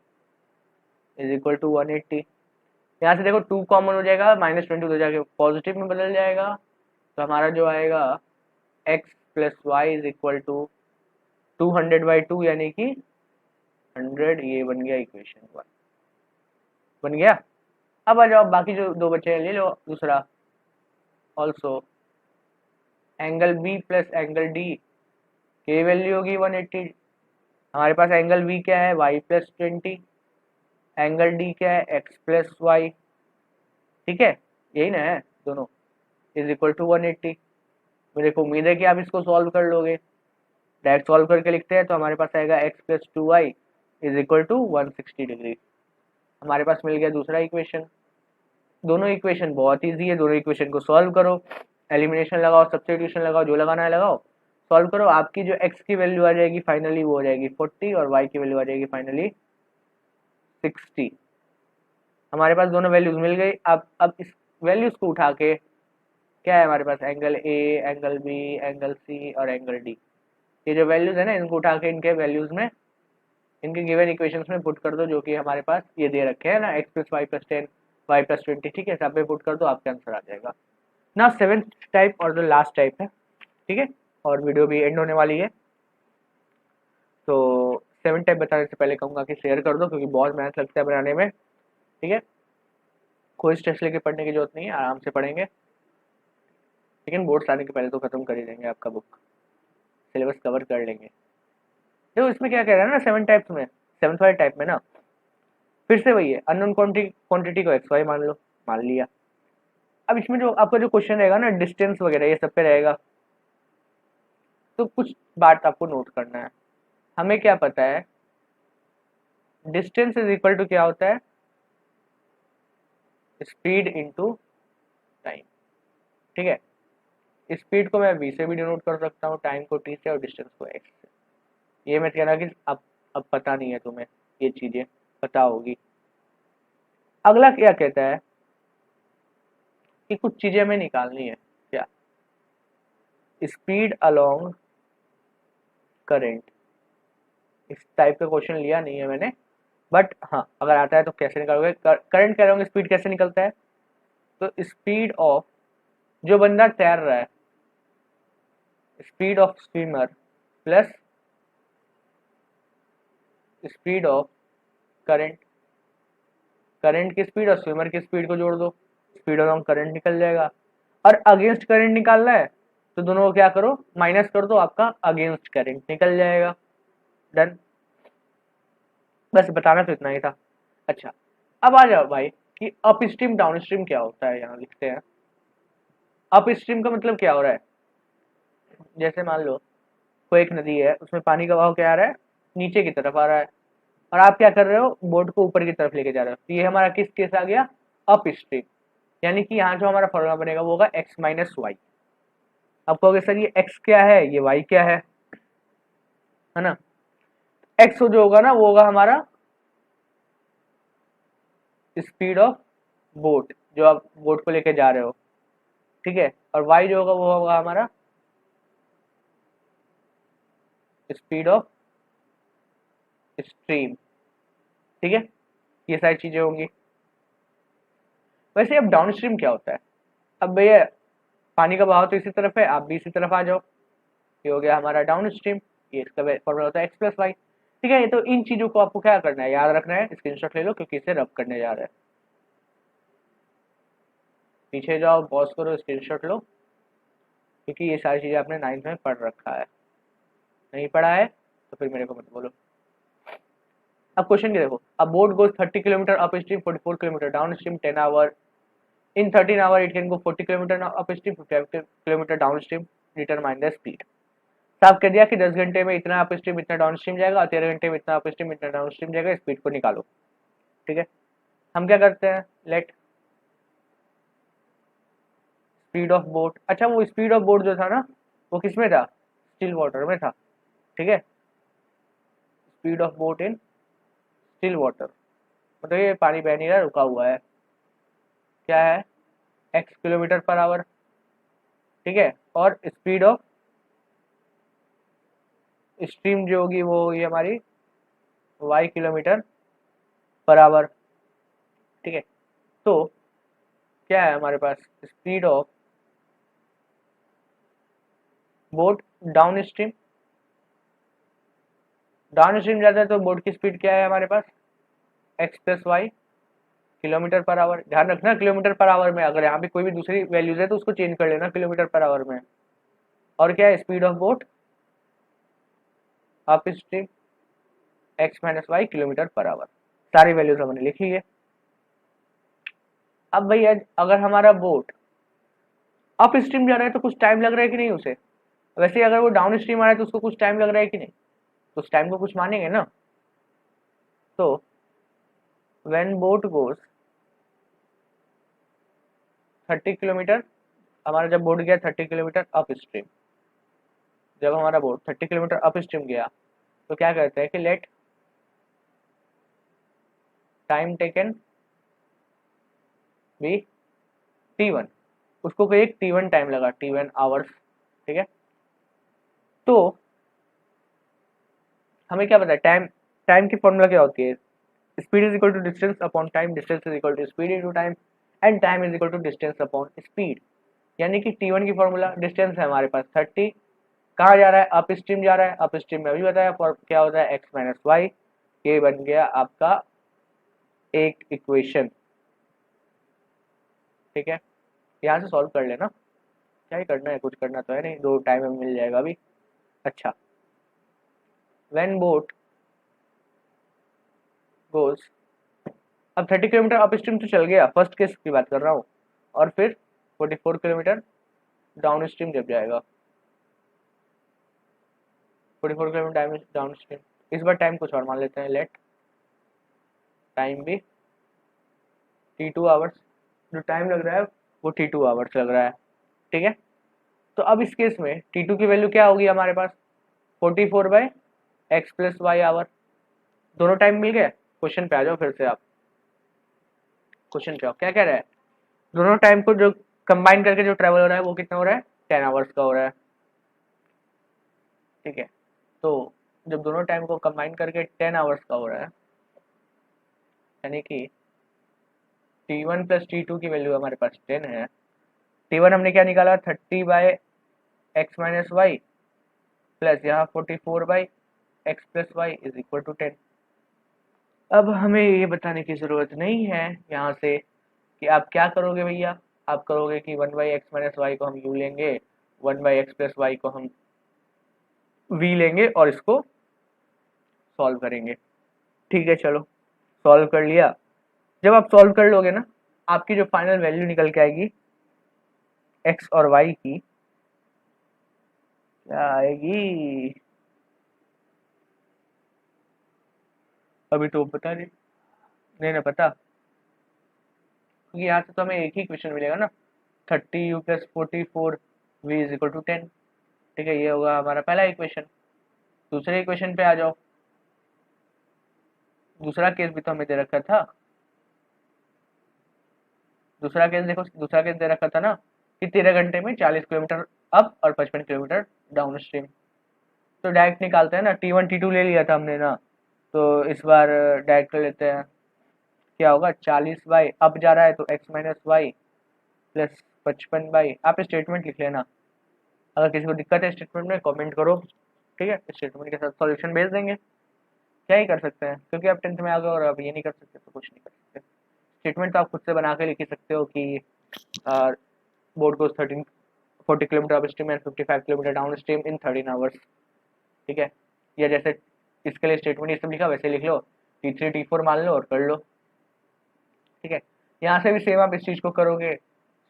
इज इक्वल टू 180। यहाँ से देखो 2 कॉमन हो जाएगा, -20 हो जाएगा, पॉजिटिव में बदल जाएगा। तो हमारा जो आएगा x plus Y is equal to 200/2, यानी कि 100। ये बन गया इक्वेशन 1, बन गया। अब आ जाओ बाकी जो दो बचे हैं, ले लो दूसरा। Also angle B plus angle D की वैल्यू होगी 180। हमारे पास एंगल बी क्या है, y प्लस 20, एंगल डी क्या है, x प्लस वाई। ठीक है, यही ना है दोनों, इज इक्वल टू 180। मेरे को उम्मीद है कि आप इसको सॉल्व कर लोगे। डायरेक्ट सॉल्व करके लिखते हैं तो हमारे पास आएगा x plus 2y is equal to 160 degree. हमारे पास मिल गया दूसरा इक्वेशन। दोनों इक्वेशन बहुत ईजी है, दोनों इक्वेशन को सॉल्व करो, एलिमिनेशन लगाओ, सब्स्टिट्यूशन लगाओ, जो लगाना है लगाओ, सॉल्व करो। आपकी जो x की वैल्यू आ जाएगी फाइनली वो हो जाएगी 40, और y की वैल्यू आ जाएगी फाइनली 60। हमारे पास दोनों वैल्यूज मिल गई। अब इस वैल्यूज को उठा के क्या है हमारे पास, angle A, angle B, angle C और एंगल डी, ये जो वैल्यूज है ना, इनको उठा के इनके वैल्यूज में, इनके गिवन इक्वेशंस में पुट कर दो, जो कि हमारे पास ये दे रखे हैं ना, X plus Y plus 10, Y plus 20। ठीक है, सब पे पुट कर दो, आपका आंसर आ जाएगा ना। सेवेंथ टाइप और जो लास्ट टाइप है, ठीक है, और वीडियो भी एंड होने वाली है। तो सेवन टाइप बताने से पहले कहूँगा कि शेयर कर दो, क्योंकि बहुत मेहनत लगता है बनाने में। ठीक है, कोई स्ट्रेस लेके पढ़ने की जरूरत नहीं है, आराम से पढ़ेंगे, लेकिन बोर्ड्स आने के पहले तो खत्म कर ही देंगे, आपका बुक सिलेबस कवर कर लेंगे। देखो इसमें क्या कह रहा है ना, सेवन टाइप्स में, सेवन्थ वाले टाइप में ना, फिर से वही है, अननोन क्वांटिटी को एक्स वाई मान लो, मान लिया। अब इसमें जो आपका जो क्वेश्चन रहेगा ना, डिस्टेंस वगैरह ये सब पे रहेगा, तो कुछ बात आपको नोट करना है। हमें क्या पता है, डिस्टेंस इज इक्वल टू क्या होता है, स्पीड इनटू टाइम। ठीक है, स्पीड को मैं v से भी डिनोट कर सकता हूँ, टाइम को t से, और डिस्टेंस को x से। ये मैं कह रहा कि आप अब पता नहीं है तुम्हें, ये चीजें पता होगी। अगला क्या कहता है कि कुछ चीजें हमें निकालनी है। क्या? Speed along current. इस टाइप का क्वेश्चन लिया नहीं है मैंने, बट हाँ अगर आता है तो कैसे निकालोगे। करंट कह रहा हूँ, स्पीड कैसे निकलता है? तो स्पीड ऑफ, जो बंदा तैर रहा है, speed of swimmer plus speed of current. Current की स्पीड और स्विमर की स्पीड को जोड़ दो, स्पीड अलोंग करंट निकल जाएगा। और अगेंस्ट करंट निकालना है तो दोनों को क्या करो, माइनस कर दो, आपका अगेंस्ट करंट निकल जाएगा। डन। बस बताना तो इतना ही था। अच्छा, अब आ जाओ भाई कि अप स्ट्रीम डाउन स्ट्रीम क्या होता है, यहाँ लिखते हैं। अप स्ट्रीम का मतलब क्या हो रहा है? जैसे मान लो कोई एक नदी है, उसमें पानी का बहाव क्या आ रहा है, नीचे की तरफ आ रहा है, और आप क्या कर रहे हो, बोट को ऊपर की तरफ लेके जा रहे हो, तो ये हमारा किस केस आ गया, अप स्ट्रीम। यानी कि यहाँ जो हमारा फॉर्मूला बनेगा वो होगा एक्स माइनस वाई। अब कहोगे सर ये एक्स क्या है, ये वाई क्या है ना। एक्स जो होगा ना वो होगा हमारा स्पीड ऑफ बोट, जो आप बोट को लेके जा रहे हो, ठीक है। और वाई जो होगा वो होगा हमारा स्पीड ऑफ स्ट्रीम, ठीक है। ये सारी चीजें होंगी। वैसे अब डाउन स्ट्रीम क्या होता है? अब भैया पानी का बहाव तो इसी तरफ है, आप भी इसी तरफ आ जाओ, ये हो गया हमारा डाउन स्ट्रीम। ये इसका फॉर्मूला होता है एक्स प्लस वाई, ठीक है। तो इन चीजों को आपको क्या करना है, याद रखना है, स्क्रीनशॉट ले लो क्योंकि इसे रब करने जा रहा है। पीछे जाओ, पॉज करो, स्क्रीनशॉट लो, क्योंकि ये सारी चीजें आपने 9th में पढ़ रखा है। नहीं पढ़ा है तो फिर मेरे को मत बोलो। अब क्वेश्चन की देखो, अब boat goes 30 kilometre upstream, 44 kilometre downstream, 10 hour in 13 hour it can go 40 kilometre upstream, 55 kilometre downstream, determine the speed. साफ कर दिया कि 10 घंटे में इतना अप स्ट्रीम इतना डाउन स्ट्रीम जाएगा, और 13 घंटे में इतना अप स्ट्रीम इतना डाउन स्ट्रीम जाएगा, स्पीड को निकालो, ठीक है। हम क्या करते हैं, लेट स्पीड ऑफ बोट। अच्छा, वो स्पीड ऑफ बोट जो था ना, वो किस में था, स्टिल वाटर में था, ठीक है। Speed of boat in still water, मतलब ये पानी बह नहीं रहा, रुका हुआ है, क्या है, एक्स किलोमीटर पर आवर, ठीक है। और स्पीड ऑफ स्ट्रीम जो होगी वो होगी हमारी वाई किलोमीटर पर आवर, ठीक है। तो क्या है हमारे पास, speed of boat downstream, downstream जाता है तो बोट की स्पीड क्या है हमारे पास, x plus y kilometre per hour. ध्यान रखना किलोमीटर पर आवर में, अगर यहाँ पे कोई भी दूसरी वैल्यूज है तो उसको चेंज कर लेना किलोमीटर पर आवर में। और क्या है, speed of boat upstream X minus Y kilometre per hour. सारी वैल्यूज हमने लिख ली है। अब भैया अगर हमारा बोट अप स्ट्रीम जा रहा है तो कुछ टाइम लग रहा है कि नहीं उसे, वैसे अगर वो डाउन स्ट्रीम आ रहा है तो उसको कुछ टाइम लग रहा है कि नहीं, तो उस टाइम को कुछ मानेंगे ना। तो व्हेन बोट गोज 30 किलोमीटर, हमारा जब बोट गया 30 किलोमीटर अप स्ट्रीम, जब हमारा बोट 30 किलोमीटर अप स्ट्रीम गया तो क्या कहते हैं कि late time taken B T1, उसको कोई एक T1 टाइम लगा, T1 आवर्स, ठीक है। तो हमें क्या पता है, टाइम, टाइम की फॉर्मूला क्या होती है, speed is equal to distance upon time, distance is equal to speed into time, and time is equal to distance upon speed. यानी कि T1 की फॉर्मूला, डिस्टेंस है हमारे पास 30, कहाँ जा रहा है, अप स्ट्रीम जा रहा है, अप स्ट्रीम में अभी बताया क्या होता है एक्स माइनस वाई। ये बन गया आपका एक इक्वेशन, ठीक है। यहाँ से सॉल्व कर लेना, क्या ही करना है, कुछ करना तो है नहीं, दो टाइम में मिल जाएगा अभी। अच्छा, व्हेन बोट गोज, अब 30 किलोमीटर अप स्ट्रीम तो चल गया, फर्स्ट केस की बात कर रहा हूँ, और फिर 44 किलोमीटर डाउन स्ट्रीम जब जाएगा, 44 किलोमीटर डाउन स्ट्रीम, इस बार टाइम कुछ और मान लेते हैं, लेट टाइम भी T2 आवर्स, जो टाइम लग रहा है वो T2 आवर्स लग रहा है, ठीक है। तो अब इस केस में T2 की वैल्यू क्या होगी हमारे पास, 44 by X plus Y hour, दोनों टाइम मिल गए। क्वेश्चन पे आ जाओ फिर से आप, क्वेश्चन पे आओ, क्या कह रहा है। दोनों टाइम को जो कंबाइन करके जो ट्रेवल हो रहा है वो कितना हो रहा है, 10 आवर्स का हो रहा है। ठीक है, तो जब दोनों टाइम को कंबाइन करके 10 आवर्स का हो रहा है, यानी कि T1 प्लस T2 की वैल्यू हमारे पास 10 है। T1 हमने क्या निकाला, 30/x-y प्लस यहाँ 44/x+y इज इक्वल टू 10। अब हमें ये बताने की ज़रूरत नहीं है यहाँ से कि आप क्या करोगे भैया। आप करोगे कि 1/x-y को हम u लेंगे, 1/x+y को हम v लेंगे और इसको सॉल्व करेंगे। ठीक है, चलो सॉल्व कर लिया। जब आप सॉल्व कर लोगे ना, आपकी जो फाइनल वैल्यू निकल के आएगी x और y की, क्या आएगी अभी तो पता नहीं, नहीं ना पता, क्योंकि यहाँ से तो हमें एक ही क्वेश्चन मिलेगा ना, 30u plus 44v is equal to 10। ठीक है, ये होगा हमारा पहला इक्वेशन। दूसरे इक्वेशन पे आ जाओ। दूसरा केस भी तो हमें दे रखा था, दूसरा केस देखो, दूसरा केस दे रखा था ना कि 13 घंटे में 40 किलोमीटर अप और 55 किलोमीटर डाउन स्ट्रीम। तो डायरेक्ट निकालते हैं ना, T1 T2 ले लिया था हमने ना, तो इस बार डायरेक्ट कर लेते हैं। क्या होगा, 40 बाई अप जा रहा है तो x-y प्लस 55 बाई, आप स्टेटमेंट लिख लेना। अगर किसी को दिक्कत है स्टेटमेंट में कमेंट करो, ठीक है, स्टेटमेंट के साथ सॉल्यूशन भेज देंगे। क्या ही कर सकते हैं, क्योंकि आप 10th में आ गए और अब ये नहीं कर सकते तो कुछ नहीं कर सकते। स्टेटमेंट तो आप खुद से बना के लिख ही सकते हो कि boat goes 40 kilometre up stream and 55 kilometre down stream in 13 hours. ठीक है, या जैसे इसके लिए स्टेटमेंट ये सब लिखा वैसे लिख लो, T3 T4 मान लो और कर लो। ठीक है, यहाँ से भी सेम आप इस चीज़ को करोगे,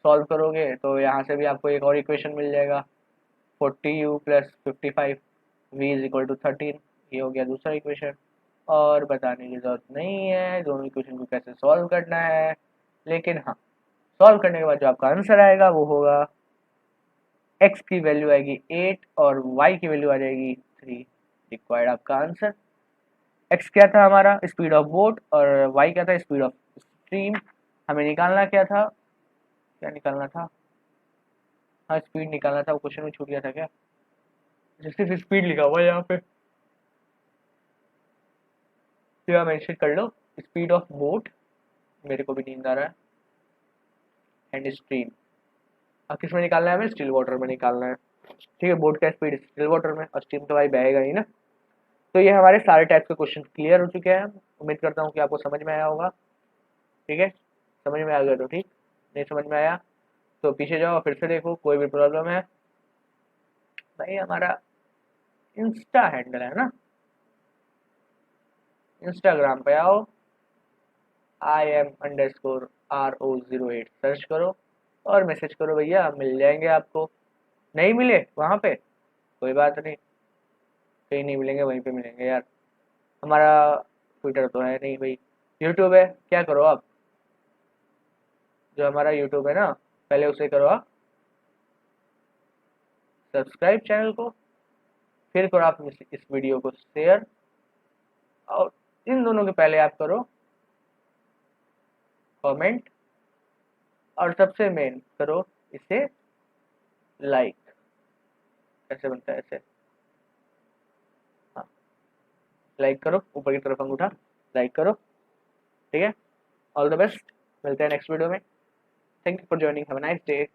सॉल्व करोगे तो यहाँ से भी आपको एक और इक्वेशन मिल जाएगा, 40u plus 55v is equal to 13। ये हो गया दूसरा इक्वेशन, और बताने की ज़रूरत नहीं है दोनों इक्वेशन को कैसे सॉल्व करना है। लेकिन हाँ, सॉल्व करने के बाद जो आपका आंसर आएगा वो होगा, x की वैल्यू आएगी 8 और y की वैल्यू आ जाएगी 3। रिक्वायर्ड आपका आंसर। x क्या था हमारा, स्पीड ऑफ बोट, और y क्या था, स्पीड ऑफ स्ट्रीम। हमें निकालना क्या था, क्या निकालना था, हाँ स्पीड निकालना था, वो क्वेश्चन में छूट गया था क्या, सिर्फ स्पीड लिखा हुआ है यहाँ पे, तो आप मेंशन कर लो स्पीड ऑफ बोट, मेरे को भी नींद आ रहा है, एंड स्ट्रीम। अब किस में निकालना है, हमें स्टिल वाटर में निकालना है। ठीक है, बोट का स्पीड स्टिल वाटर में, और स्ट्रीम तो भाई बहेगा ही ना। तो ये हमारे सारे टाइप के क्वेश्चन क्लियर हो चुके हैं। उम्मीद करता हूँ कि आपको समझ में आया होगा। ठीक है, समझ में आ गया तो ठीक, नहीं समझ में आया तो पीछे जाओ फिर से देखो, कोई भी प्रॉब्लम है भाई, हमारा इंस्टा हैंडल है ना, इंस्टाग्राम पे आओ, IM_RO08 सर्च करो और मैसेज करो भैया, मिल जाएंगे आपको। नहीं मिले वहाँ पे कोई बात नहीं, कहीं नहीं मिलेंगे वहीं पे मिलेंगे यार। हमारा ट्विटर तो है नहीं भाई, यूट्यूब है, क्या करो आप, जो हमारा यूट्यूब है ना, पहले उसे करो आप सब्सक्राइब चैनल को, फिर करो आप इस वीडियो को शेयर, और इन दोनों के पहले आप करो कमेंट, और सबसे मेन करो इसे लाइक। कैसे बनता है ऐसे, हाँ लाइक करो, ऊपर की तरफ अंगूठा, लाइक करो। ठीक है, ऑल द बेस्ट, मिलते हैं नेक्स्ट वीडियो में। Thank you for joining, have a nice day.